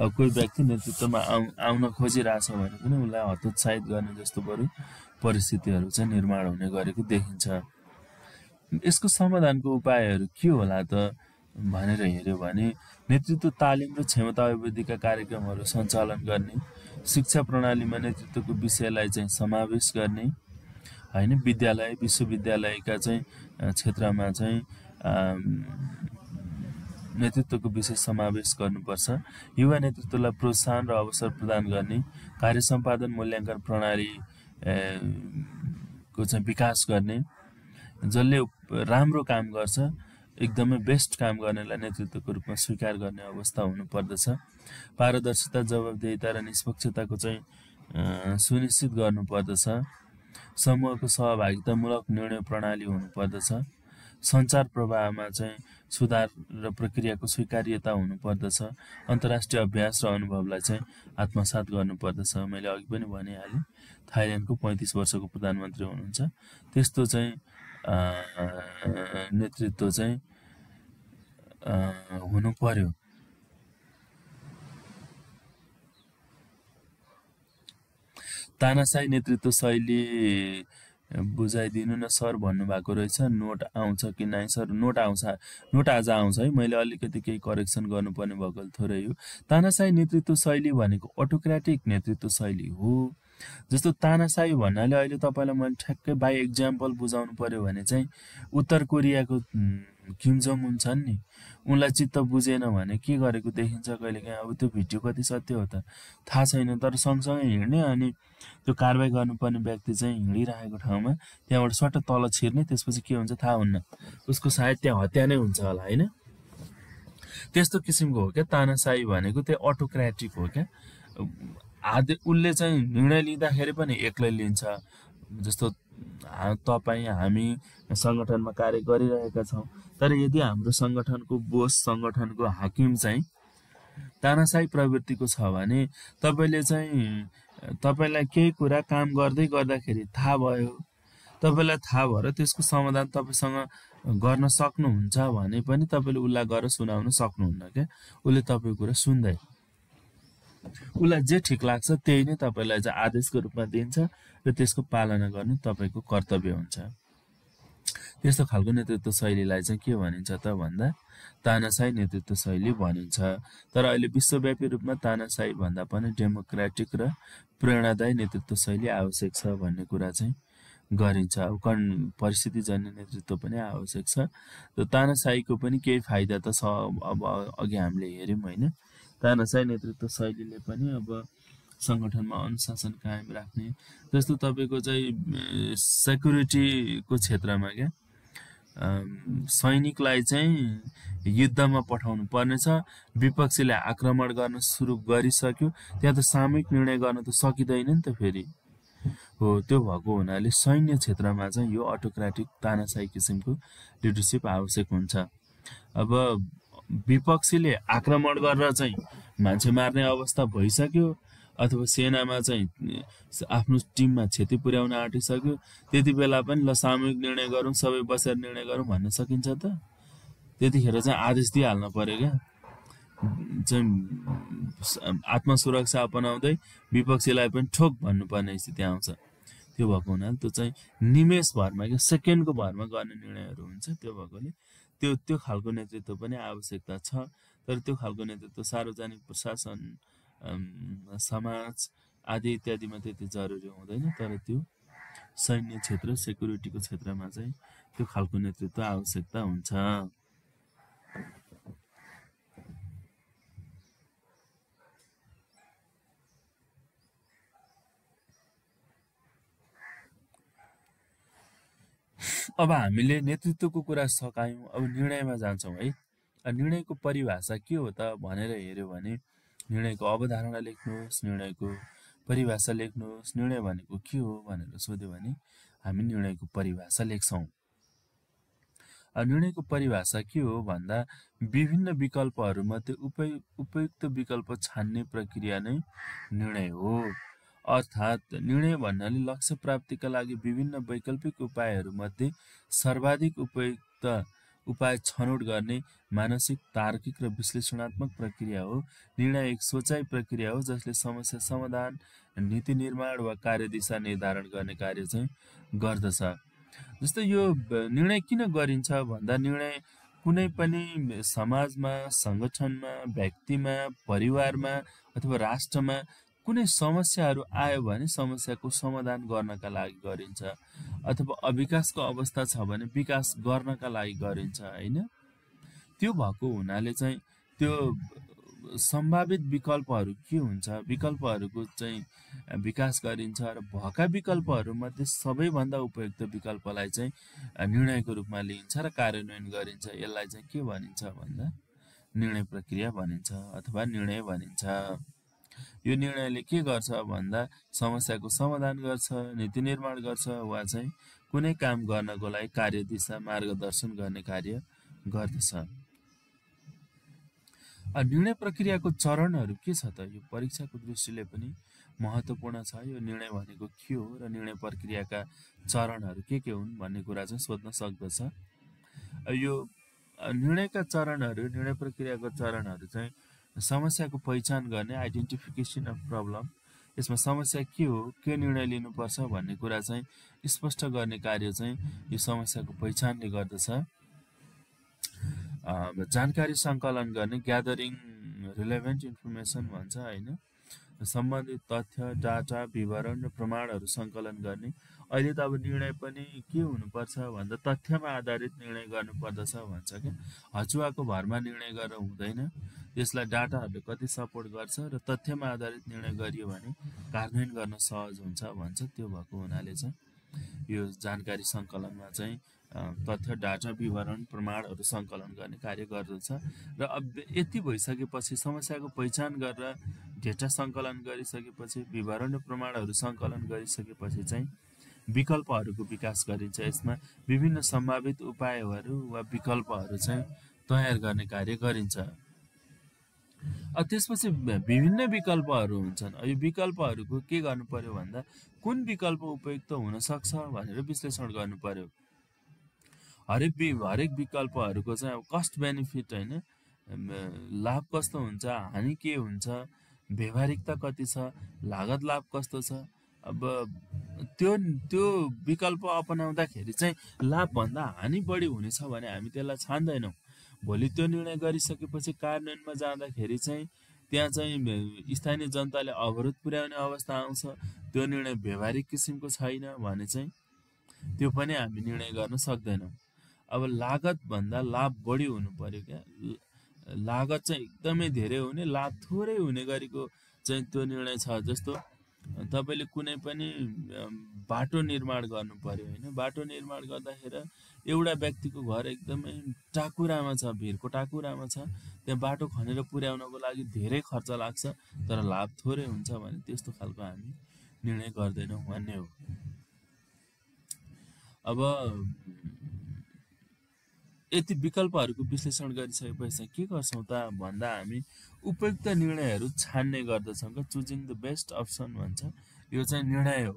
अब कोही व्यक्ति नेतृत्वमा आउन खोजिरहेछ भने पनि उसलाई हतोत्साहित गर्ने जस्तो बरु परिस्थितिहरू चाहिँ निर्माण हुने गरेको देखिन्छ। यसको समाधानको उपायहरू के होला त भनेर हेऱ्यो भने नेतृत्व तालिम र क्षमता अभिवृद्धिका कार्यक्रमहरू सञ्चालन गर्ने, शिक्षा प्रणालीमा नेतृत्वको विषयलाई चाहिँ समावेश गर्ने होइन, विद्यालय विश्वविद्यालयका चाहिँ क्षेत्रमा चाहिँ नेतृत्वको विषय समावेश गर्नुपर्छ। युवा नेतृत्वलाई प्रोत्साहन र अवसर प्रदान गर्ने, कार्य सम्पादन मूल्याङ्कन प्रणाली को चाहिँ विकास गर्ने, जसले राम्रो काम गर्छ एकदमै बेस्ट काम गर्नेलाई नेतृत्वको रूपमा स्वीकार गर्ने अवस्था हुनुपर्दछ। पारदर्शिता, जवाबदेहिता र निष्पक्षताको चाहिँ सुनिश्चित गर्नुपर्दछ। समूहको सहभागितामूलक निर्णय प्रणाली हुनुपर्दछ। सञ्चार प्रवाहमा चाहिँ सुधार र प्रक्रियाको स्वीकार्यता हुनुपर्दछ। अन्तर्राष्ट्रिय अभ्यास र अनुभवलाई चाहिँ आत्मसात गर्नुपर्दछ। मैले अघि पनि भनिहालेँ, थाइल्यान्डको 35 वर्षको प्रधानमन्त्री हुनुहुन्छ। त्यस्तो चाहिँ नेतृत्व चाहिँ हुनु पर्यो। तानाशाही नेतृत्व शैली बुझाइदिनु न सर भन्नुभएको रहेछ। नोट आउँछ कि नै सर? नोट आउँछ, नोट आज आउँछ है। मैले अलिकति केही करेक्सन गर्नुपर्ने भएको थोरै हो। तानाशाही नेतृत्व शैली भनेको अटोक्रेटिक नेतृत्व शैली हो। जस्तो तानाशाही भन्नाले अहिले तपाईँलाई मैले ठ्याक्कै बाई एक्जाम्पल बुझाउनु पर्यो भने चाहिँ उत्तर कोरियाको किम जोङ उन छन् नि, उनलाई चित्त बुझेन भने के गरेको देखिन्छ कहिलेकाहीँ। अब त्यो भिडियो कति सत्य हो त थाहा छैन, तर सँगसँगै हिँड्ने अनि त्यो कारवाही गर्नुपर्ने व्यक्ति चाहिँ हिँडिरहेको ठाउँमा त्यहाँबाट सट्ट तल छिर्ने, त्यसपछि के हुन्छ थाहा हुन्न, उसको सायद त्यहाँ हत्या नै हुन्छ होला होइन। त्यस्तो किसिमको हो क्या तानाशाही भनेको। त्यो अटोक्रेटिक हो क्या। उसले चाहिँ निर्णय लिँदाखेरि पनि एक्लै लिन्छ। जस्तो तपाईँ हामी सङ्गठनमा कार्य गरिरहेका छौँ, तर यदि हाम्रो सङ्गठनको बोस, सङ्गठनको हाकिम चाहिँ तानाशाही प्रवृत्तिको छ भने तपाईँले चाहिँ तपाईँलाई केही कुरा काम गर्दै गर्दाखेरि थाहा भयो, तपाईँलाई थाहा भएर त्यसको समाधान तपाईँसँग गर्न सक्नुहुन्छ भने पनि तपाईँले उसलाई गएर सुनाउन सक्नुहुन्न क्या। उसले तपाईँको कुरा सुन्दैन, उसलाई जे ठिक लाग्छ त्यही नै तपाईँलाई चाहिँ आदेशको रूपमा दिन्छ र त्यसको पालना गर्नु तपाईँको कर्तव्य हुन्छ। त्यस्तो खालको नेतृत्व शैलीलाई चाहिँ के भनिन्छ त भन्दा तानाशाही नेतृत्व शैली भनिन्छ। तर अहिले विश्वव्यापी रूपमा तानाशाही भन्दा पनि डेमोक्रेटिक र प्रेरणादायी नेतृत्व शैली आवश्यक छ भन्ने कुरा चाहिँ गरिन्छ। अब परिस्थितिजन्य नेतृत्व पनि आवश्यक छ। त तानाशाहीको पनि केही फाइदा त छ। अब अघि हामीले हेऱ्यौँ होइन, तानाशाही नेतृत्व शैलीले पनि अब सङ्गठनमा अनुशासन कायम राख्ने, जस्तो तपाईँको चाहिँ सेक्युरिटीको क्षेत्रमा क्या सैनिकलाई चाहिँ युद्धमा पठाउनु पर्नेछ, विपक्षीले आक्रमण गर्न सुरु गरिसक्यो, त्यहाँ त सामूहिक निर्णय गर्न त सकिँदैन नि त फेरि हो। त्यो भएको हुनाले सैन्य क्षेत्रमा चाहिँ यो अटोक्रेटिक तानाशाही किसिमको लिडरसिप आवश्यक हुन्छ। अब विपक्षीले आक्रमण गरेर चाहिँ मान्छे मार्ने अवस्था भइसक्यो अथवा सेनामा चाहिँ आफ्नो टिममा क्षति पुर्याउन आँटिसक्यो, त्यति बेला पनि ल सामूहिक निर्णय गरौँ, सबै बसेर निर्णय गरौँ भन्न सकिन्छ त? त्यतिखेर चाहिँ आदेश दिइहाल्नु पर्यो क्या। चाहिँ आत्मसुरक्षा अपनाउँदै विपक्षीलाई पनि ठोक भन्नुपर्ने स्थिति आउँछ। त्यो भएको हुनाले त्यो चाहिँ निमेष भरमा क्या सेकेन्डको भरमा गर्ने निर्णयहरू हुन्छ। त्यो भएकोले त्यो खालको नेतृत्व पनि आवश्यकता छ। तर त्यो खालको नेतृत्व सार्वजनिक प्रशासन, समाज आदि इत्यादिमा त्यति जरुरी हुँदैन। तर त्यो सैन्य क्षेत्र, सेक्युरिटीको क्षेत्रमा चाहिँ त्यो खालको नेतृत्व आवश्यकता हुन्छ। अब हामीले नेतृत्वको कुरा सकायौँ, अब निर्णयमा जान्छौँ है। निर्णयको परिभाषा के हो त भनेर हेऱ्यो भने निर्णयको अवधारणा लेख्नुहोस्, निर्णयको परिभाषा लेख्नुहोस्। निर्णय भनेको के हो भनेर सोध्यो भने हामी निर्णयको परिभाषा लेख्छौँ। निर्णयको परिभाषा के हो भन्दा विभिन्न विकल्पहरूमध्ये उपयुक्त विकल्प छान्ने प्रक्रिया नै निर्णय हो। अर्थात् निर्णय भन्नाले लक्ष्य प्राप्तिका लागि विभिन्न वैकल्पिक उपायहरूमध्ये सर्वाधिक उपयुक्त उपाय छनौट गर्ने मानसिक, तार्किक र विश्लेषणात्मक प्रक्रिया हो। निर्णय एक सोचाइ प्रक्रिया हो जसले समस्या समाधान, नीति निर्माण वा कार्यदिशा निर्धारण गर्ने कार्य चाहिँ गर्दछ। जस्तो यो निर्णय किन गरिन्छ भन्दा निर्णय कुनै पनि समाजमा, सङ्गठनमा, व्यक्तिमा, परिवारमा अथवा राष्ट्रमा कुनै समस्याहरू आयो भने समस्याको समाधान गर्नका लागि गरिन्छ, अथवा अविकासको अवस्था छ भने विकास गर्नका लागि गरिन्छ होइन। त्यो भएको हुनाले चाहिँ त्यो सम्भावित विकल्पहरू के हुन्छ, विकल्पहरूको चाहिँ विकास गरिन्छ र भएका विकल्पहरूमध्ये सबैभन्दा उपयुक्त विकल्पलाई चाहिँ निर्णयको रूपमा लिइन्छ र कार्यान्वयन गरिन्छ। यसलाई चाहिँ के भनिन्छ भन्दा निर्णय प्रक्रिया भनिन्छ अथवा निर्णय भनिन्छ। यो निर्णयले के गर्छ भन्दा समस्याको समाधान गर्छ, नीति निर्माण गर्छ वा चाहिँ कुनै काम गर्नको लागि कार्यदिशा मार्गदर्शन गर्ने कार्य गर्दछ। निर्णय प्रक्रियाको चरणहरू के छ त? यो परीक्षाको दृष्टिले पनि महत्त्वपूर्ण छ। यो निर्णय भनेको के हो र निर्णय प्रक्रियाका चरणहरू के हुन् भन्ने कुरा चाहिँ सोध्न सक्दछ। यो निर्णयका चरणहरू, निर्णय प्रक्रियाको चरणहरू चाहिँ समस्याको पहिचान गर्ने, आइडेन्टिफिकेसन अफ प्रब्लम, यसमा समस्या के हो, के निर्णय लिनुपर्छ भन्ने कुरा चाहिँ स्पष्ट गर्ने कार्य चाहिँ यो समस्याको पहिचानले गर्दछ। जानकारी सङ्कलन गर्ने, ग्यादरिङ रिलेभेन्ट इन्फर्मेसन भन्छ होइन, सम्बन्धित तथ्य, डाटा, विवरण र प्रमाणहरू सङ्कलन गर्ने। अहिले त अब निर्णय पनि के हुनुपर्छ भन्दा तथ्यमा आधारित निर्णय गर्नुपर्दछ भन्छ क्या। हचुवाको भरमा निर्णय गरेर हुँदैन, त्यसलाई डाटाहरूले कति सपोर्ट गर्छ र तथ्यमा आधारित निर्णय गरियो भने कार्यान्वयन गर्न सहज हुन्छ भन्छ। त्यो भएको हुनाले चाहिँ यो जानकारी सङ्कलनमा चाहिँ तथ्य, डाटा, विवरण, प्रमाणहरू सङ्कलन गर्ने कार्य गर्दछ। र अब यति भइसकेपछि, समस्याको पहिचान गरेर डेटा सङ्कलन गरिसकेपछि, विवरण र प्रमाणहरू सङ्कलन गरिसकेपछि चाहिँ विकल्पहरूको विकास गरिन्छ। यसमा विभिन्न सम्भावित उपायहरू वा विकल्पहरू चाहिँ तयार गर्ने कार्य गरिन्छ। त्यसपछि विभिन्न विकल्पहरू हुन्छन्। यो विकल्पहरूको के गर्नु पर्यो भन्दा कुन विकल्प उपयुक्त हुन सक्छ भनेर विश्लेषण गर्नु पर्यो। हरेक विकल्पहरूको चाहिँ अब कस्ट बेनिफिट होइन, लाभ कस्तो हुन्छ, हानि के हुन्छ, व्यवहारिकता कति छ, लागत लाभ कस्तो छ। अब त्यो विकल्प अपनाउँदाखेरि चाहिँ लाभभन्दा हानि बढी हुनेछ भने हामी त्यसलाई छान्दैनौँ। भोलि त्यो निर्णय गरिसकेपछि कार्यान्वयनमा जाँदाखेरि चाहिँ त्यहाँ चाहिँ स्थानीय जनताले अवरोध पुर्याउने अवस्था आउँछ, त्यो निर्णय व्यवहारिक किसिमको छैन भने चाहिँ त्यो पनि हामी निर्णय गर्न सक्दैनौँ। अब लागतभन्दा लाभ बढी हुनु पर्यो क्या। लागत चाहिँ एकदमै धेरै हुने, लाभ थोरै हुने गरेको चाहिँ त्यो निर्णय छ। जस्तो तपाईँले कुनै पनि बाटो निर्माण गर्नु पर्यो होइन, बाटो निर्माण गर्दाखेरि एउटा व्यक्तिको घर एकदमै टाकुरामा छ, भिरको टाकुरामा छ, त्यहाँ बाटो खनेर पुर्याउनको लागि धेरै खर्च लाग्छ तर लाभ थोरै हुन्छ भने त्यस्तो खालको हामी निर्णय गर्दैनौँ भन्ने हो। अब यति विकल्पहरूको विश्लेषण गरिसकेपछि के गर्छौँ त भन्दा हामी उपयुक्त निर्णयहरू छान्ने गर्दछौँ क्या। चुजिङ द बेस्ट अप्सन भन्छ, यो चाहिँ निर्णय हो।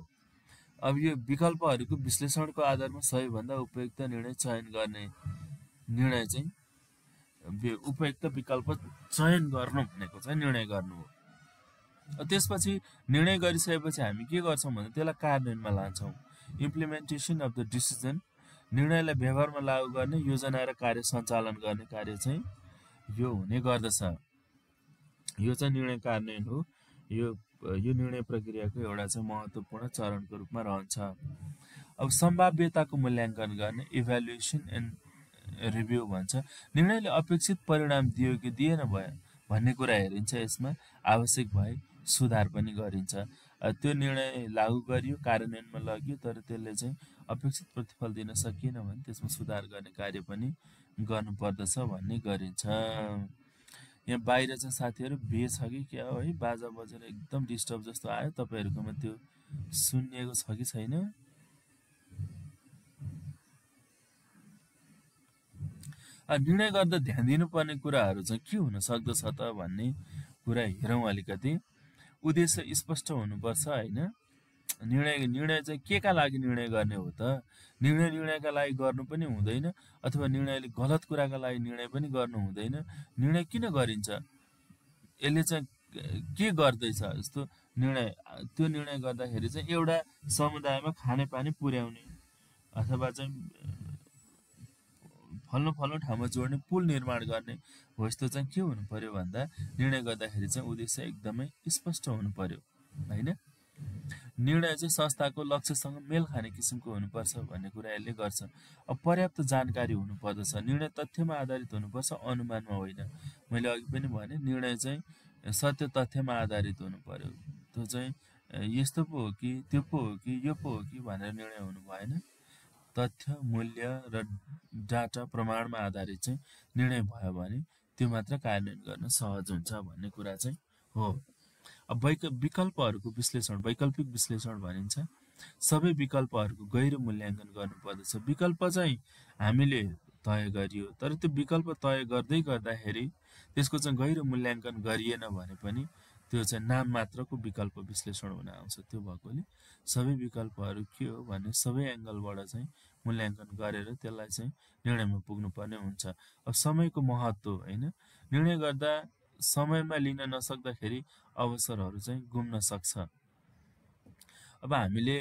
अब यो विकल्पहरूको विश्लेषणको आधारमा सबैभन्दा उपयुक्त निर्णय चयन गर्ने निर्णय चाहिँ उपयुक्त विकल्प चयन गर्नु भनेको चाहिँ निर्णय गर्नु हो। त्यसपछि निर्णय गरिसकेपछि हामी के गर्छौँ भने त्यसलाई कार्यान्वयनमा लान्छौँ। इम्प्लिमेन्टेसन अफ द डिसिजन, निर्णयलाई व्यवहारमा लागू गर्ने, योजना र कार्य सञ्चालन गर्ने कार्य चाहिँ यो हुने गर्दछ। यो चाहिँ निर्णय कार्यान्वयन हो। यो निर्णय प्रक्रियाको एउटा चाहिँ महत्त्वपूर्ण चरणको रूपमा रहन्छ। अब सम्भाव्यताको मूल्याङ्कन गर्ने, इभ्यालुएसन एन्ड रिभ्यू भन्छ। निर्णयले अपेक्षित परिणाम दियो कि दिएन भयो भन्ने कुरा हेरिन्छ। यसमा आवश्यक भए सुधार पनि गरिन्छ। त्यो निर्णय लागू गरियो, कार्यान्वयनमा लगियो तर त्यसले चाहिँ अपेक्षित प्रतिफल दिन सकिएन भने त्यसमा सुधार गर्ने कार्य पनि गर्नुपर्दछ भन्ने गरिन्छ। यहाँ बाहिर चाहिँ साथीहरू बिहे छ कि क्या हो है, बाजा बजेर एकदम डिस्टर्ब जस्तो आयो। तपाईँहरूकोमा त्यो सुनिएको छ कि छैन? निर्णय गर्दा ध्यान दिनुपर्ने कुराहरू चाहिँ के हुन सक्दछ त भन्ने कुरा हेरौँ अलिकति। उद्देश्य स्पष्ट हुनुपर्छ होइन। निर्णय चाहिँ केका लागि निर्णय गर्ने हो त? निर्णयका लागि गर्नु पनि हुँदैन, अथवा निर्णयले गलत कुराका लागि निर्णय पनि गर्नु हुँदैन। निर्णय किन गरिन्छ, यसले चाहिँ के गर्दैछ जस्तो निर्णय। त्यो निर्णय गर्दाखेरि चाहिँ एउटा समुदायमा खानेपानी पुर्याउने अथवा चाहिँ फल्लो ठाउँमा जोड्ने पुल निर्माण गर्ने हो। यस्तो चाहिँ के हुनु पर्यो भन्दा निर्णय गर्दाखेरि चाहिँ उद्देश्य एकदमै स्पष्ट हुनु पर्यो होइन। निर्णय चाहिँ संस्थाको लक्ष्यसँग मेल खाने किसिमको हुनुपर्छ भन्ने कुरा यसले गर्छ। अब पर्याप्त जानकारी हुनुपर्दछ। निर्णय तथ्यमा आधारित हुनुपर्छ, अनुमानमा होइन। मैले अघि पनि भने निर्णय चाहिँ सत्य तथ्यमा आधारित हुनु पर्यो। त्यो चाहिँ यस्तो पो हो कि त्यो पो हो कि यो पो हो कि भनेर निर्णय हुनु भएन। तथ्य, मूल्य र डाटा, प्रमाणमा आधारित चाहिँ निर्णय भयो भने त्यो मात्र कार्यान्वयन गर्न सहज हुन्छ भन्ने कुरा चाहिँ हो। अब विकल्पहरूको विश्लेषण वैकल्पिक विश्लेषण भनिन्छ। सबै विकल्पहरूको गहिरो मूल्याङ्कन गर्नुपर्दछ। विकल्प चाहिँ हामीले तय गरियो, तर त्यो विकल्प तय गर्दै गर्दाखेरि त्यसको चाहिँ गहिरो मूल्याङ्कन गरिएन भने पनि त्यो चाहिँ नाम मात्रको विकल्प विश्लेषण हुन आउँछ। त्यो भएकोले सबै विकल्पहरू के हो भने सबै एङ्गलबाट चाहिँ मूल्याङ्कन गरेर त्यसलाई चाहिँ निर्णयमा पुग्नुपर्ने हुन्छ। अब समयको महत्त्व होइन, निर्णय गर्दा समयमा लिन नसक्दाखेरि अवसरहरू चाहिँ गुम्न सक्छ। अब हामीले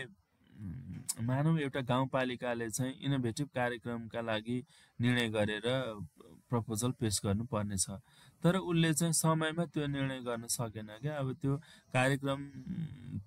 मानौँ एउटा गाउँपालिकाले चाहिँ इनोभेटिभ कार्यक्रमका लागि निर्णय गरेर प्रपोजल पेश गर्नुपर्ने छ, तर उसले चाहिँ समयमा त्यो निर्णय गर्न सकेन क्या। अब त्यो कार्यक्रम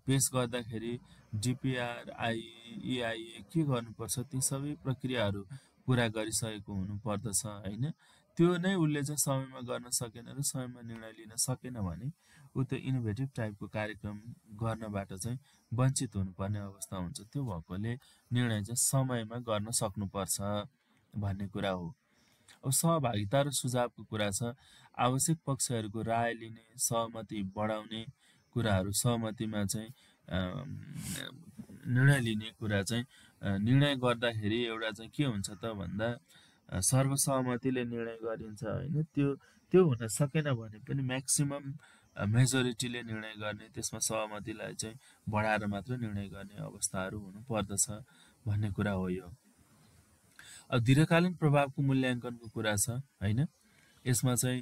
पेश गर्दाखेरि डिपिआर, EIA के गर्नुपर्छ ती सबै प्रक्रियाहरू पुरा गरिसकेको हुनुपर्दछ होइन। त्यो नै उसले चाहिँ समयमा गर्न सकेन र समयमा निर्णय लिन सकेन भने ऊ त्यो इनोभेटिभ टाइपको कार्यक्रम गर्नबाट चाहिँ वञ्चित हुनुपर्ने अवस्था हुन्छ। त्यो भएकोले निर्णय चाहिँ समयमा गर्न सक्नुपर्छ भन्ने कुरा हो। अब सहभागिता र सुझावको कुरा छ। आवश्यक पक्षहरूको राय लिने, सहमति बढाउने कुराहरू, सहमतिमा चाहिँ निर्णय लिने कुरा चाहिँ निर्णय गर्दाखेरि एउटा चाहिँ के हुन्छ त भन्दा सर्वसहमतिले निर्णय गरिन्छ होइन। त्यो हुन सकेन भने पनि म्याक्सिमम मेजोरिटीले निर्णय गर्ने, त्यसमा सहमतिलाई चाहिँ बढाएर मात्र निर्णय गर्ने अवस्थाहरू हुनुपर्दछ भन्ने कुरा हो यो। अब दीर्घकालीन प्रभावको मूल्याङ्कनको कुरा छ होइन। यसमा चाहिँ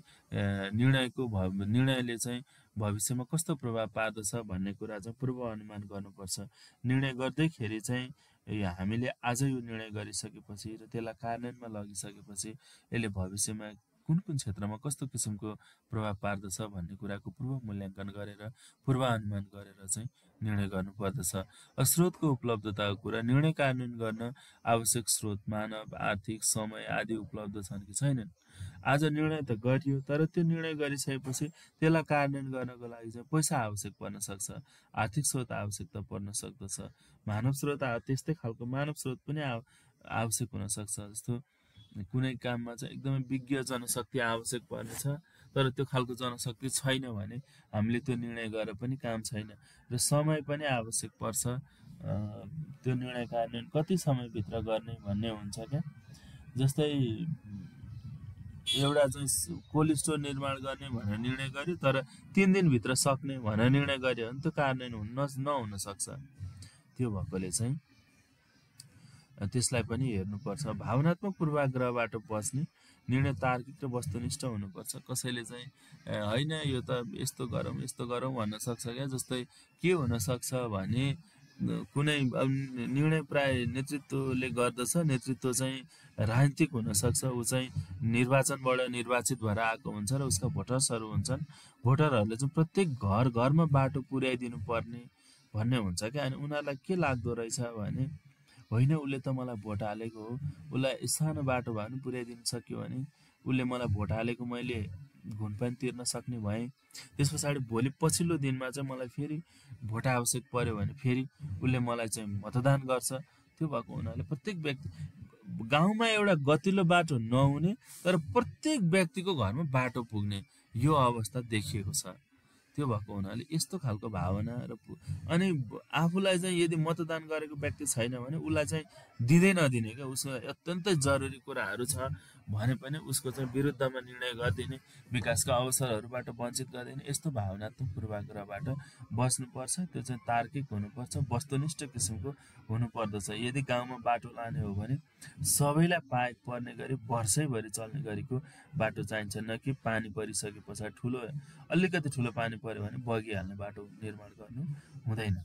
निर्णयले चाहिँ भविष्यमा कस्तो प्रभाव पार्दछ भन्ने कुरा चाहिँ पूर्व अनुमान गर्नुपर्छ। निर्णय गर्दैखेरि चाहिँ हामीले आज यो निर्णय गरिसकेपछि र त्यसलाई कार्यान्वयनमा लगिसकेपछि यसले भविष्यमा कुन क्षेत्रमा कस्तो किसिमको प्रभाव पार्दछ भन्ने कुराको पूर्व मूल्याङ्कन गरेर पूर्वानुमान गरेर चाहिँ निर्णय गर्नुपर्दछ। स्रोतको उपलब्धताको कुरा, निर्णय कार्यान्वयन गर्न आवश्यक स्रोत, मानव, आर्थिक, समय आदि उपलब्ध छन् कि छैनन्। आज निर्णय त गरियो, तर त्यो निर्णय गरिसकेपछि त्यसलाई कार्यान्वयन गर्नको लागि चाहिँ पैसा आवश्यक पर्न सक्छ, आर्थिक स्रोत आवश्यकता पर्न सक्दछ, मानव स्रोत त्यस्तै खालको मानव स्रोत पनि आवश्यक हुन सक्छ। जस्तो कुनै काममा चाहिँ एकदमै विज्ञ जनशक्ति आवश्यक पर्नेछ, तर त्यो खालको जनशक्ति छैन भने हामीले त्यो निर्णय गरेर पनि काम छैन। र समय पनि आवश्यक पर्छ। त्यो निर्णय कार्यान्वयन कति समयभित्र गर्ने भन्ने हुन्छ क्या। जस्तै एउटा चाहिँ कोल्ड स्टोर निर्माण गर्ने भनेर निर्णय गर्यो, तर 3 दिनभित्र सक्ने भनेर निर्णय गर्यो भने त्यो कार्यान्वयन नहुन सक्छ। त्यो भएकोले चाहिँ त्यसलाई पनि हेर्नुपर्छ। भावनात्मक पूर्वाग्रहबाट बच्ने, निर्णय तार्किक र वस्तुनिष्ठ हुनुपर्छ। कसैले चाहिँ होइन यो त यस्तो गरौँ भन्न सक्छ क्या। जस्तै के हुनसक्छ भने कुनै निर्णय प्राय नेतृत्वले गर्दछ, नेतृत्व चाहिँ राजनीतिक हुनसक्छ। ऊ चाहिँ निर्वाचनबाट निर्वाचित भएर आएको हुन्छ र उसका भोटर्सहरू हुन्छन्। भोटरहरूले चाहिँ प्रत्येक घरमा बाटो पुर्याइदिनु पर्ने भन्ने हुन्छ क्या। अनि उनीहरूलाई के लाग्दो रहेछ भने होइन उसले त मलाई भोट हालेको हो, उसलाई सानो बाटो भए पनि पुर्याइदिनु सक्यो भने उसले मलाई भोट हालेको, मैले घुन पनि तिर्न सक्ने भएँ। त्यस पछाडि भोलि पछिल्लो दिनमा चाहिँ मलाई फेरि भोट आवश्यक पर्यो भने फेरि उसले मलाई चाहिँ मतदान गर्छ। त्यो भएको हुनाले प्रत्येक व्यक्ति गाउँमा एउटा गतिलो बाटो नहुने तर प्रत्येक व्यक्तिको घरमा बाटो पुग्ने यो अवस्था देखिएको छ। त्यो भएको हुनाले यस्तो खालको भावना र अनि आफूलाई चाहिँ यदि मतदान गरेको व्यक्ति छैन भने उसलाई चाहिँ दिँदै नदिने क्या। उसको अत्यन्तै जरुरी कुराहरू छ भने पनि उसको चाहिँ विरुद्धमा निर्णय गरिदिने, विकासका अवसरहरूबाट वञ्चित गरिदिने, यस्तो भावनात्मक पूर्वाग्रहबाट बस्नुपर्छ। त्यो चाहिँ तार्किक हुनुपर्छ, वस्तुनिष्ठ किसिमको हुनुपर्दछ। यदि गाउँमा बाटो लाने हो भने सबैलाई पर्ने गरी वर्षैभरि चल्ने गरेको बाटो चाहिन्छ, न कि पानी परिसके पछाडि अलिकति ठुलो पानी पर्यो भने बगिहाल्ने बाटो निर्माण गर्नु हुँदैन।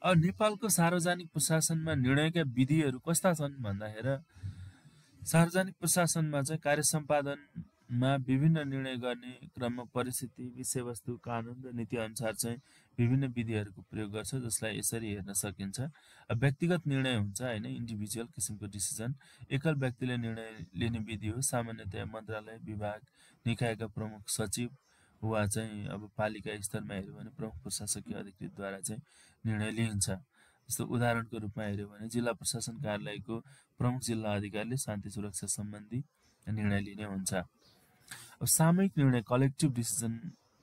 अब नेपालको सार्वजनिक प्रशासनमा निर्णयका विधिहरू कस्ता छन् भन्दाखेरि सार्वजनिक प्रशासनमा चाहिँ कार्य सम्पादनमा विभिन्न निर्णय गर्ने क्रममा परिस्थिति, विषयवस्तु, कानुन र नीति अनुसार चाहिँ विभिन्न विधिहरूको प्रयोग गर्छ, जसलाई यसरी हेर्न सकिन्छ। व्यक्तिगत निर्णय हुन्छ होइन, इन्डिभिजुअल किसिमको डिसिजन। एकल व्यक्तिले निर्णय लिने विधि हो। सामान्यतया मन्त्रालय, विभाग, निकायका प्रमुख सचिव वा चाहिँ अब पालिका स्तरमा हेऱ्यो भने प्रमुख प्रशासकीय अधिकृतद्वारा चाहिँ निर्णय लिइन्छ। जस्तो उदाहरणको रूपमा हेऱ्यो भने जिल्ला प्रशासन कार्यालयको प्रमुख जिल्ला अधिकारीले शान्ति सुरक्षा सम्बन्धी निर्णय लिने हुन्छ। अब सामूहिक निर्णय कलेक्टिभ डिसिजन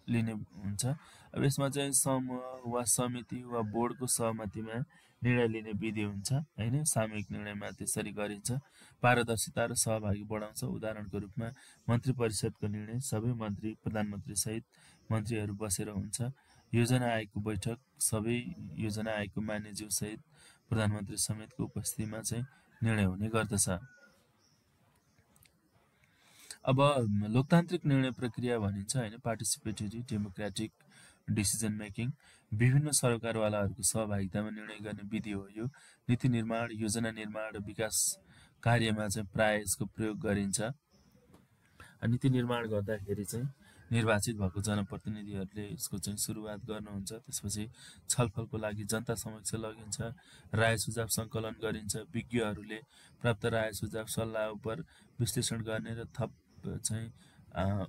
लिने हुन्छ। अब यसमा चाहिँ समूह वा समिति वा बोर्डको सहमतिमा निर्णय लिने विधि हुन्छ हैन। सामूहिक निर्णयमा त्यसरी गरिन्छ। पारदर्शिता र सहभागी बढाउँछ। उदाहरणको रूपमा मन्त्री परिषदको निर्णय सबै मन्त्री प्रधानमन्त्री सहित मन्त्रीहरू बसेर हुन्छ। योजना आयोगको बैठक सबै योजना आयोगको मान्यज्यू सहित प्रधानमन्त्री समेतको उपस्थितिमा चाहिँ निर्णय हुने गर्दछ। अब लोकतान्त्रिक निर्णय प्रक्रिया भनिन्छ हैन, पार्टिसिपेटरी डेमोक्रेटिक डिसिजन मेकिङ विभिन्न सरकारवालाहरूको सहभागितामा निर्णय गर्ने विधि हो। यो नीति निर्माण, योजना निर्माण र विकास कार्यमा चाहिँ प्राय यसको प्रयोग गरिन्छ। नीति निर्माण गर्दाखेरि चाहिँ निर्वाचित भएको जनप्रतिनिधिहरूले यसको चाहिँ सुरुवात गर्नुहुन्छ। त्यसपछि छलफलको लागि जनता समक्ष लगिन्छ, राय सुझाव सङ्कलन गरिन्छ। विज्ञहरूले प्राप्त राय सुझाव सल्लाह उप विश्लेषण गर्ने र थप चाहिँ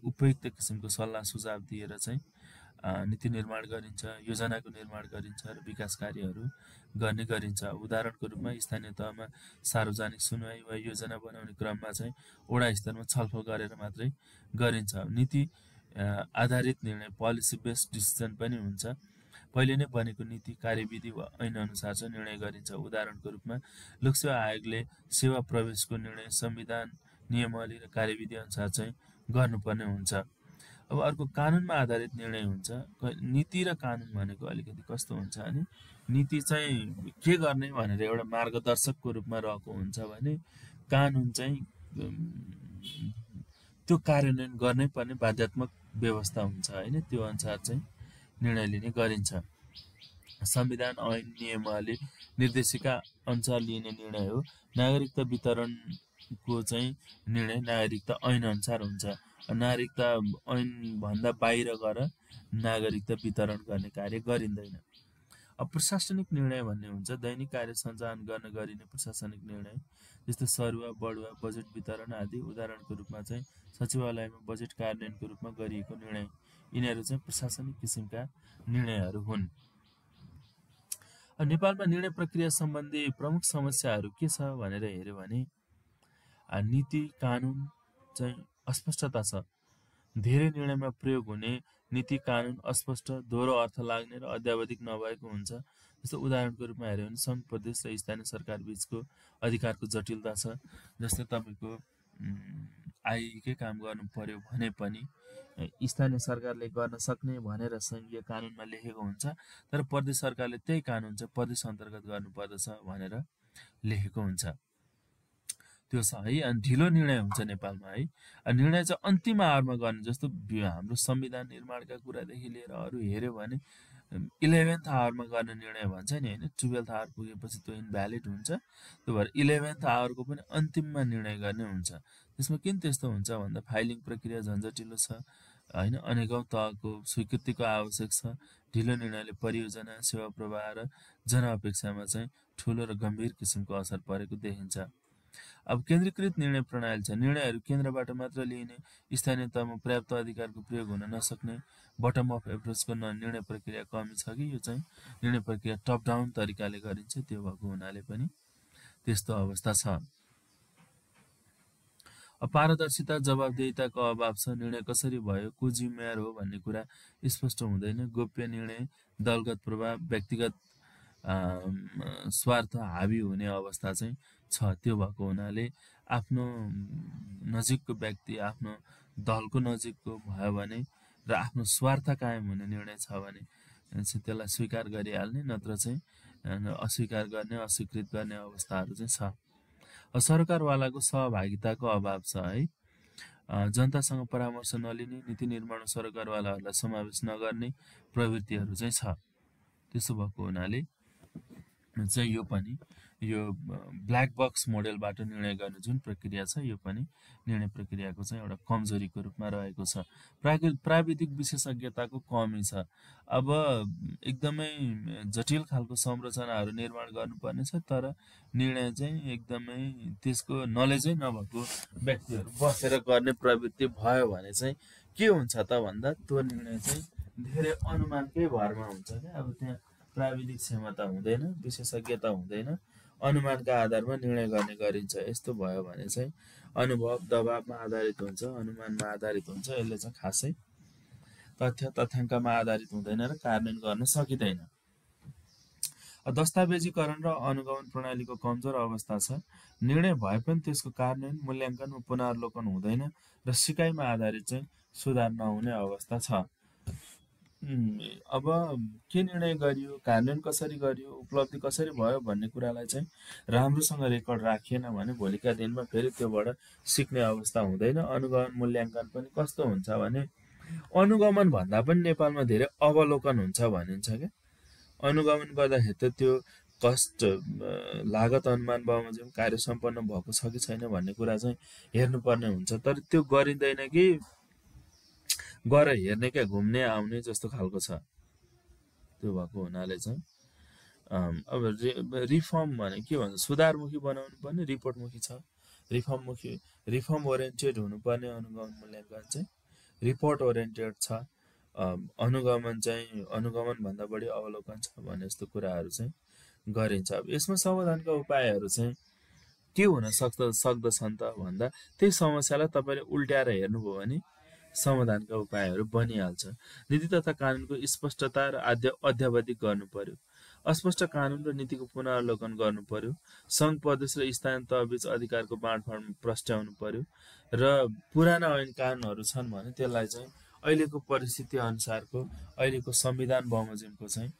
उपयुक्त किसिमको सल्लाह सुझाव दिएर चाहिँ नीति निर्माण गरिन्छ, योजनाको निर्माण गरिन्छ र विकास कार्यहरू गर्ने गरिन्छ। उदाहरणको रूपमा स्थानीय तहमा सार्वजनिक सुनवाई वा योजना बनाउने क्रममा चाहिँ वडा स्तरमा छलफल गरेर मात्रै गरिन्छ। नीति आधारित निर्णय पोलिसी बेस्ड डिसिजन पनि हुन्छ। पहिले नै बनेको नीति, कार्यविधि वा ऐन अनुसार चाहिँ निर्णय गरिन्छ। उदाहरणको रूपमा लोकसेवा आयोगले सेवा प्रवेशको निर्णय संविधान नियमावली र कार्यविधि अनुसार चाहिँ गर्नुपर्ने हुन्छ। अब अर्को कानुनमा आधारित निर्णय हुन्छ। नीति र कानुन भनेको अलिकति कस्तो हुन्छ भने नीति चाहिँ के गर्ने भनेर एउटा मार्गदर्शकको रूपमा रहेको हुन्छ भने कानुन चाहिँ त्यो कार्यान्वयन गर्नै पर्ने बाध्यात्मक व्यवस्था हुन्छ हैन। त्यो अनुसार चाहिँ निर्णय लिने गरिन्छ। संविधान ऐन नियमावली निर्देशिका अनुसार लिने निर्णय हो। नागरिकता वितरणको चाहिँ निर्णय नागरिकता ऐन अनुसार हुन्छ। नागरिकता ऐन भन्दा बाहिर गएर नागरिकता वितरण गर्ने कार्य गरिँदैन। अब प्रशासनिक निर्णय भन्ने हुन्छ दैनिक कार्य सञ्चालन गर्न गरिने प्रशासनिक निर्णय, जस्तो सरुवा बढुवा बजेट वितरण आदि। उदाहरणको रूपमा चाहिँ सचिवालयमा बजेट कार्यान्वयनको रूपमा गरिएको निर्णय, यिनीहरू चाहिँ प्रशासनिक किसिमका निर्णयहरू हुन्। नेपालमा निर्णय प्रक्रिया सम्बन्धी प्रमुख समस्याहरू के छ भनेर हेर्यो भने नीति कानुन चाहिँ अस्पष्टता छ। धेरै निर्णयमा प्रयोग हुने नीति कानुन अस्पष्ट, दोहोरो अर्थ लाग्ने र अद्यावधिक नभएको हुन्छ। जस्तो उदाहरणको रूपमा हेर्यो भने सङ्घ प्रदेश र स्थानीय सरकार बीचको अधिकारको जटिलता छ। जस्तै तपाईँको आइकै काम गर्नु पर्यो भने पनि स्थानीय सरकारले गर्न सक्ने भनेर सङ्घीय कानुनमा लेखेको हुन्छ, तर प्रदेश सरकारले त्यही कानुन चाहिँ प्रदेश अन्तर्गत गर्नुपर्दछ भनेर लेखेको हुन्छ। त्यो छ है। अनि ढिलो निर्णय हुन्छ नेपालमा है। निर्णय चाहिँ अन्तिम आवरमा गर्ने, जस्तो हाम्रो संविधान निर्माणका कुरादेखि लिएर अरू हेऱ्यो भने 11th आवरमा गर्ने निर्णय भन्छ नि होइन। 12th आवर पुगेपछि त्यो इनभ्यालिड हुन्छ। त्यो भएर 11th आवरको पनि अन्तिममा निर्णय गर्ने हुन्छ। त्यसमा किन त्यस्तो हुन्छ भन्दा फाइलिङ प्रक्रिया झन्झटिलो छ होइन। अनेकौं तहको स्वीकृतिको आवश्यक छ। ढिलो निर्णयले परियोजना, सेवा प्रवाह र जनअपेक्षामा चाहिँ ठुलो र गम्भीर किसिमको असर परेको देखिन्छ। अब केन्द्रीकृत निर्णय प्रणाली छ। निर्णयहरू केन्द्रबाट मात्र लिइने, स्थानीय तहमा पर्याप्त अधिकारको प्रयोग हुन नसक्ने, बटम अफ एप्रोचको निर्णय प्रक्रिया कमी छ कि यो चाहिँ निर्णय प्रक्रिया टप डाउन तरिकाले गरिन्छ। त्यो भएको हुनाले पनि त्यस्तो अवस्था छ। पारदर्शिता, जवाबदेहिताको अभाव छ। निर्णय कसरी भयो, को जिम्मेवार हो भन्ने कुरा स्पष्ट हुँदैन। गोप्य निर्णय, दलगत प्रभाव, व्यक्तिगत स्वार्थ हावी हुने अवस्था चाहिँ छ। त्यो भएको हुनाले आफ्नो नजिकको व्यक्ति, आफ्नो दलको नजिकको भयो भने र आफ्नो स्वार्थ कायम हुने निर्णय छ भने त्यसलाई स्वीकार गरिहाल्ने, नत्र चाहिँ अस्वीकार गर्ने, अस्वीकृत गर्ने अवस्थाहरू चाहिँ छ। सरकारवालाको सहभागिताको अभाव छ है। जनतासँग परामर्श नलिने, नीति निर्माण सरकारवालाहरूलाई समावेश नगर्ने प्रवृत्तिहरू चाहिँ छ। त्यसो भएको हुनाले चाहिँ यो पनि यो ब्ल्याक बक्स मोडेलबाट निर्णय गर्ने जुन प्रक्रिया छ यो पनि निर्णय प्रक्रियाको चाहिँ एउटा कमजोरीको रूपमा रहेको छ। प्राविधिक विशेषज्ञताको कमी छ। अब एकदमै जटिल खालको संरचनाहरू निर्माण गर्नुपर्ने छ, तर निर्णय चाहिँ एकदमै त्यसको नलेजै नभएको व्यक्तिहरू बसेर गर्ने प्रवृत्ति भयो भने चाहिँ के हुन्छ त भन्दा त्यो निर्णय चाहिँ धेरै अनुमानकै भरमा हुन्छ क्या। अब त्यहाँ प्राविधिक क्षमता हुँदैन, विशेषज्ञता हुँदैन, अनुमानका आधारमा निर्णय गर्ने गरिन्छ। यस्तो भयो भने चाहिँ अनुभव दबावमा आधारित हुन्छ, अनुमानमा आधारित हुन्छ। यसले चाहिँ खासै तथ्य तथ्याङ्कमा आधारित हुँदैन र कार्यान्वयन गर्न सकिँदैन। दस्तावेजीकरण र अनुगमन प्रणालीको कमजोर अवस्था छ। निर्णय भए पनि त्यसको कार्यान्वयन, मूल्याङ्कन वा पुनरावलोकन हुँदैन र सिकाइमा आधारित चाहिँ सुधार नहुने अवस्था छ। अब के निर्णय गरियो, कार्यान्वयन कसरी गरियो, उपलब्धि कसरी भयो भन्ने कुरालाई चाहिँ राम्रोसँग रेकर्ड राखिएन भने भोलिका दिनमा फेरि त्योबाट सिक्ने अवस्था हुँदैन। अनुगमन मूल्याङ्कन पनि कस्तो हुन्छ भने अनुगमन भन्दा पनि नेपालमा धेरै अवलोकन हुन्छ भनिन्छ क्या। अनुगमन गर्दाखेरि त त्यो कस्ट लागत अनुमान बमोजिम कार्य सम्पन्न भएको छ कि छैन भन्ने कुरा चाहिँ हेर्नुपर्ने हुन्छ। तर त्यो गरिँदैन कि गएर हेर्ने क्या, घुम्ने आउने जस्तो खालको छ। त्यो भएको हुनाले चाहिँ अब रिफर्म भने के भन्छ, सुधारमुखी बनाउनु पर्ने, रिपोर्टमुखी छ। रिफर्म ओरिएन्टेड हुनुपर्ने अनुगमन मूल्याङ्कन चाहिँ रिपोर्ट ओरिएन्टेड छ। अनुगमन चाहिँ अनुगमन भन्दा बढी अवलोकन छ भने जस्तो कुराहरू चाहिँ गरिन्छ। अब यसमा समाधानका उपायहरू चाहिँ के हुन सक्दछन् त भन्दा त्यही समस्यालाई तपाईँले उल्ट्याएर हेर्नुभयो भने समाधानका उपायहरू बनिहाल्छ। नीति तथा कानुनको स्पष्टता र अध्यावधिक गर्नु पर्यो। अस्पष्ट कानुन र नीतिको पुनरावलोकन गर्नु पर्यो। सङ्घ प्रदेश र स्थानीय तहबीच अधिकारको बाँडफाँड प्रस्ट्याउनु पर्यो र पुराना ऐन कानुनहरू छन् भने त्यसलाई चाहिँ अहिलेको परिस्थिति अनुसारको अहिलेको संविधान बमोजिमको चाहिँ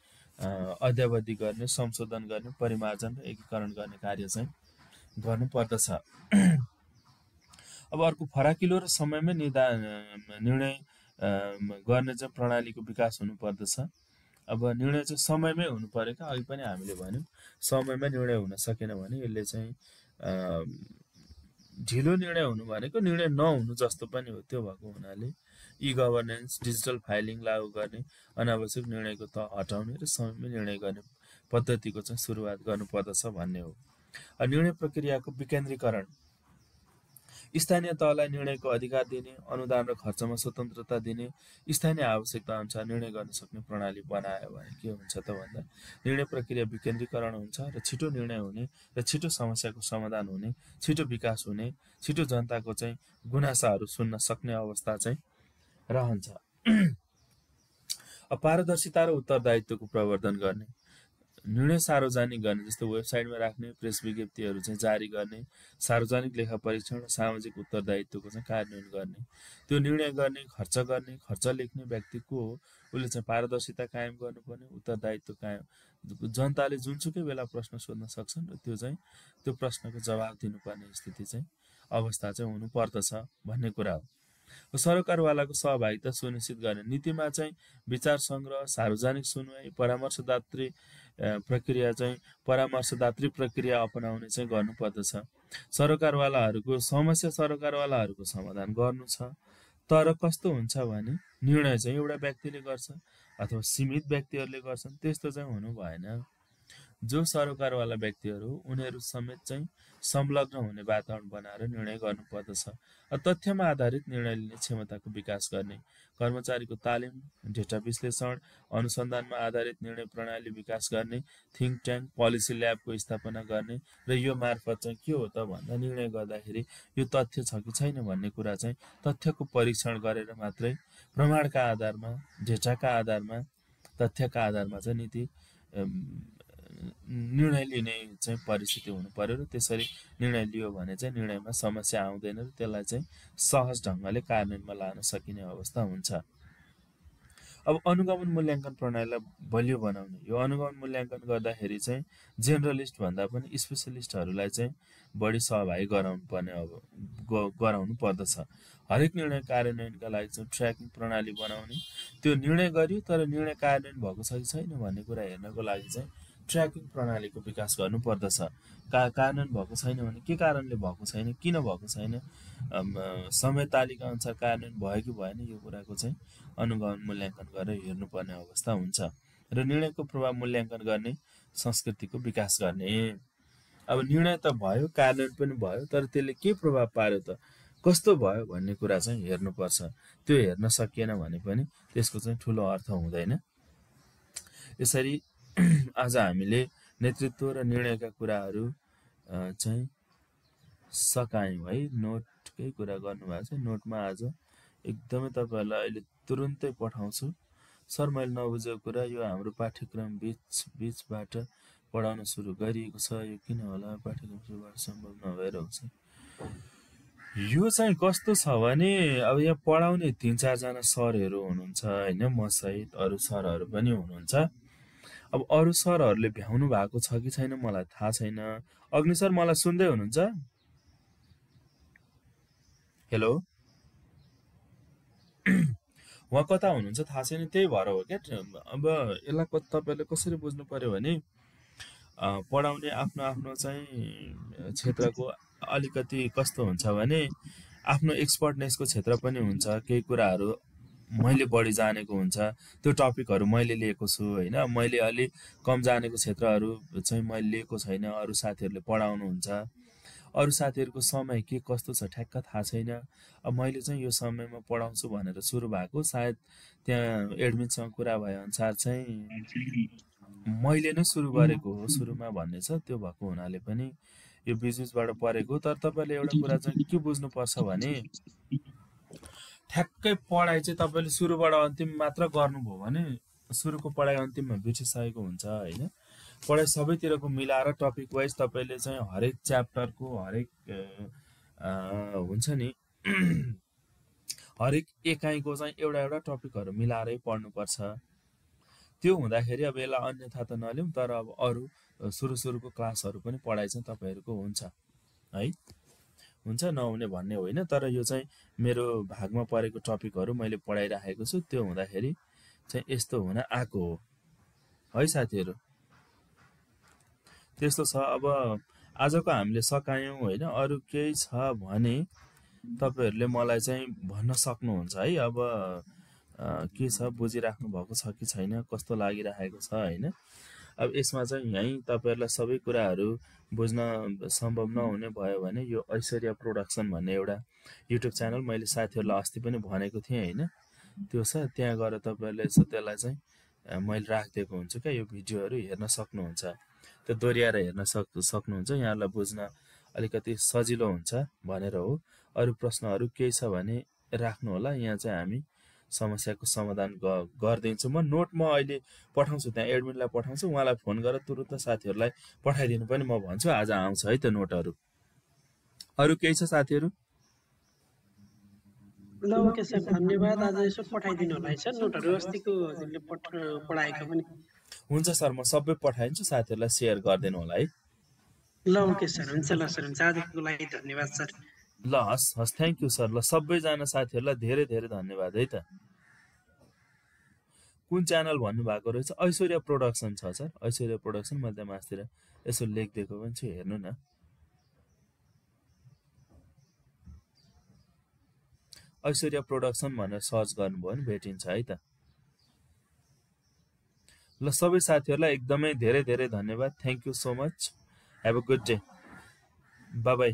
अध्यावधि गर्ने, संशोधन गर्ने, परिमार्जन र एकीकरण गर्ने कार्य चाहिँ गर्नुपर्दछ। अब अर्को फराकिलो र समयमै निर्णय गर्ने चाहिँ प्रणालीको विकास हुनुपर्दछ। अब निर्णय चाहिँ समयमै हुनु पर्यो क्या। अघि पनि हामीले भन्यौँ समयमै निर्णय हुन सकेन भने यसले चाहिँ ढिलो निर्णय हुनु भनेको निर्णय नहुनु जस्तो पनि हो। त्यो भएको हुनाले ई गभर्नेन्स, डिजिटल फाइलिङ लागू गर्ने, अनावश्यक निर्णयको तह हटाउने र समयमै निर्णय गर्ने पद्धतिको चाहिँ सुरुवात गर्नुपर्दछ भन्ने हो। निर्णय प्रक्रियाको विकेन्द्रीकरण, स्थानीय तहलाई निर्णयको अधिकार दिने, अनुदान र खर्चमा स्वतन्त्रता दिने, स्थानीय आवश्यकता अनुसार निर्णय गर्न सक्ने प्रणाली बनायो भने के हुन्छ त भन्दा निर्णय प्रक्रिया विकेन्द्रीकरण हुन्छ र छिटो निर्णय हुने र छिटो समस्याको समाधान हुने, छिटो विकास हुने, छिटो जनताको चाहिँ गुनासाहरू सुन्न सक्ने अवस्था चाहिँ रहन्छ। पारदर्शिता र उत्तरदायित्वको प्रवर्धन गर्ने, निर्णय सार्वजनिक गर्ने, जस्तो वेबसाइटमा राख्ने, प्रेस विज्ञप्तिहरू चाहिँ जारी गर्ने, सार्वजनिक लेखा परीक्षण र सामाजिक उत्तरदायित्वको चाहिँ कार्यान्वयन गर्ने। त्यो निर्णय गर्ने, खर्च लेख्ने व्यक्ति को हो, उसले चाहिँ पारदर्शिता कायम गर्नुपर्ने, उत्तरदायित्व कायम, जनताले जुनसुकै बेला प्रश्न सोध्न सक्छन् र त्यो प्रश्नको जवाब दिनुपर्ने स्थिति चाहिँ अवस्था चाहिँ हुनुपर्दछ भन्ने कुरा हो। सरकारवालाको सहभागिता सुनिश्चित गर्ने, नीतिमा चाहिँ विचार सङ्ग्रह, सार्वजनिक सुनवाई, परामर्शदात्री प्रक्रिया अपनाउने चाहिँ गर्नुपर्दछ। सरकारवालाहरूको समस्या सरकारवालाहरूको समाधान गर्नु छ, तर कस्तो हुन्छ भने निर्णय चाहिँ एउटा व्यक्तिले गर्छ अथवा सीमित व्यक्तिहरूले गर्छन्, त्यस्तो चाहिँ हुनु भएन। जो सरकारवाला व्यक्तिहरू उनीहरू समेत चाहिँ संलग्न हुने वातावरण बनाएर निर्णय गर्नुपर्दछ। तथ्यमा आधारित निर्णय लिने क्षमताको विकास गर्ने, कर्मचारीको तालिम, डेटा विश्लेषण, अनुसन्धानमा आधारित निर्णय प्रणाली विकास गर्ने, थिङ्क ट्याङ्क, पोलिसी ल्याबको स्थापना गर्ने र यो मार्फत चाहिँ के हो त भन्दा निर्णय गर्दाखेरि यो तथ्य छ कि छैन भन्ने कुरा चाहिँ तथ्यको परीक्षण गरेर मात्रै प्रमाणका आधारमा, डेटाका आधारमा, तथ्यका आधारमा चाहिँ नीति निर्णय लिने चाहिँ परिस्थिति हुनु पर्यो र त्यसरी निर्णय लियो भने चाहिँ निर्णयमा समस्या आउँदैन र त्यसलाई चाहिँ सहज ढङ्गले कार्यान्वयनमा लान सकिने अवस्था हुन्छ। अब अनुगमन मूल्याङ्कन प्रणालीलाई बलियो बनाउने, यो अनुगमन मूल्याङ्कन गर्दाखेरि चाहिँ जेनरलिस्ट भन्दा पनि स्पेसलिस्टहरूलाई चाहिँ बढी सहभागी गराउनु पर्दछ। हरेक निर्णय कार्यान्वयनका लागि चाहिँ ट्र्याकिङ प्रणाली बनाउने, त्यो निर्णय गरियो तर निर्णय कार्यान्वयन भएको छ कि छैन भन्ने कुरा हेर्नको लागि चाहिँ ट्र्याकिङ प्रणालीको विकास गर्नुपर्दछ। कार्यान्वयन भएको छैन भने के कारणले भएको छैन, किन भएको छैन, समय तालिका अनुसार कार्यान्वयन भयो कि भएन, यो कुराको चाहिँ अनुगमन मूल्याङ्कन गरेर हेर्नुपर्ने अवस्था हुन्छ र निर्णयको प्रभाव मूल्याङ्कन गर्ने संस्कृतिको विकास गर्ने। अब निर्णय त भयो, कार्यान्वयन पनि भयो, तर त्यसले के प्रभाव पार्यो त, कस्तो भयो भन्ने कुरा चाहिँ हेर्नुपर्छ। त्यो हेर्न सकिएन भने पनि त्यसको चाहिँ ठुलो अर्थ हुँदैन। यसरी आज हामीले नेतृत्व र निर्णयका कुराहरू चाहिँ सकायौँ है। नोटकै कुरा गर्नुभएको छ। नोटमा आज एकदमै तपाईँहरूलाई अहिले तुरुन्तै पठाउँछु। सर मैले नबुझेको कुरा यो हाम्रो पाठ्यक्रम बिचबाट पढाउन सुरु गरिएको छ, यो किन होला पाठ्यक्रम सुरुबाट सम्भव नभएर हुन्छ। यो चाहिँ कस्तो छ भने अब यहाँ पढाउने 3-4 जना सरहरू हुनुहुन्छ होइन, म सहित अरू सरहरू पनि हुनुहुन्छ। अब अरू सरहरूले भ्याउनु भएको छ कि छैन मलाई थाहा छैन। अग्नि सर मलाई सुन्दै हुनुहुन्छ? हेलो उहाँ कता हुनुहुन्छ थाहा छैन, त्यही भएर हो क्या। अब यसलाई तपाईँले कसरी बुझ्नु पर्यो भने पढाउने आफ्नो आफ्नो चाहिँ क्षेत्रको अलिकति कस्तो हुन्छ भने आफ्नो एक्सपर्टनेसको क्षेत्र पनि हुन्छ। केही कुराहरू मैले बढी जानेको हुन्छ, त्यो टपिकहरू मैले लिएको छु होइन। मैले अलि कम जानेको क्षेत्रहरू चाहिँ मैले लिएको छैन, अरू साथीहरूले पढाउनुहुन्छ। अरू साथीहरूको समय के कस्तो छ ठ्याक्क थाहा छैन। अब मैले चाहिँ यो समयमा पढाउँछु भनेर सुरु भएको, सायद त्यहाँ एडमिनसँग कुरा भएअनुसार चाहिँ मैले नै सुरु गरेको हो सुरुमा भन्ने छ। त्यो भएको हुनाले पनि यो बिचबिचबाट परेको। तर तपाईँले एउटा कुरा चाहिँ के बुझ्नुपर्छ भने ठ्याक्कै पढाइ चाहिँ तपाईँले सुरुबाट अन्तिम मात्र गर्नुभयो भने सुरुको पढाइ अन्तिममा बिर्सिसकेको हुन्छ होइन। पढाइ सबैतिरको मिलाएर टपिक वाइज तपाईँले चाहिँ हरेक च्याप्टरको हरेक हुन्छ नि हरेक एकाइको चाहिँ एउटा एउटा टपिकहरू मिलाएरै पढ्नुपर्छ। त्यो हुँदाखेरि अब यसलाई अन्यथा त नलिउँ, तर अब अरू सुरुको क्लासहरू पनि पढाइ चाहिँ तपाईँहरूको हुन्छ है, हुन्छ नहुने भन्ने होइन। तर यो चाहिँ मेरो भागमा परेको टपिकहरू मैले पढाइराखेको छु, त्यो हुँदाखेरि चाहिँ यस्तो हुन आएको हो है साथीहरू। त्यस्तो छ। अब आजको हामीले सकायौँ होइन। अरू केही छ भने तपाईँहरूले मलाई चाहिँ भन्न सक्नुहुन्छ है। अब के छ बुझिराख्नु भएको छ कि छैन, कस्तो लागिरहेको छ होइन। अब यसमा चाहिँ यहीँ तपाईँहरूलाई सबै कुराहरू बुझ्न सम्भव नहुने भयो भने यो ऐश्वर्या प्रोडक्सन भन्ने एउटा युट्युब च्यानल मैले साथीहरूलाई अस्ति पनि भनेको थिएँ होइन, त्यो छ। त्यहाँ गएर तपाईँहरूले त्यसलाई चाहिँ मैले राखिदिएको हुन्छु क्या, यो भिडियोहरू हेर्न सक्नुहुन्छ। त्यो दोहोऱ्याएर हेर्न सक्नुहुन्छ, यहाँलाई बुझ्न अलिकति सजिलो हुन्छ भनेर हो। अरू प्रश्नहरू केही छ भने राख्नु होला, यहाँ चाहिँ हामी समस्याको समाधान गरिदिन्छु। म नोट म अहिले पठाउँछु, त्यहाँ एडमिनलाई पठाउँछु, उहाँलाई फोन गरेर तुरुन्त साथीहरूलाई पठाइदिनु पनि म भन्छु। आज आउँछ है त्यो नोटहरू। अरू केही छ साथीहरू? ल ओके सर, धन्यवाद। आज यसो पठाइदिनु होला है सर नोटहरू, अस्तिको जुनले पढाएको पनि। हुन्छ सर, म सबै पठाइदिन्छु, साथीहरूलाई सेयर गरिदिनु होला है। ल ओके सर, हुन्छ। ल सर हुन्छ, आजको लागि धन्यवाद सर। ल हस् हस्, थ्याङ्क यू सर। ल सबैजना साथीहरूलाई धेरै धेरै धन्यवाद है त। कुन च्यानल भन्नुभएको रहेछ? ऐश्वर्या प्रोडक्सन छ सर, ऐश्वर्या प्रोडक्सन। मैले त्यहाँ मासतिर यसो लेखिदिएको पनि छु, हेर्नु न। ऐश्वर्या प्रोडक्सन भनेर सर्च गर्नुभयो भने भेटिन्छ है त। ल सबै साथीहरूलाई एकदमै धेरै धेरै धन्यवाद। Thank you so much. Have a good day. By by.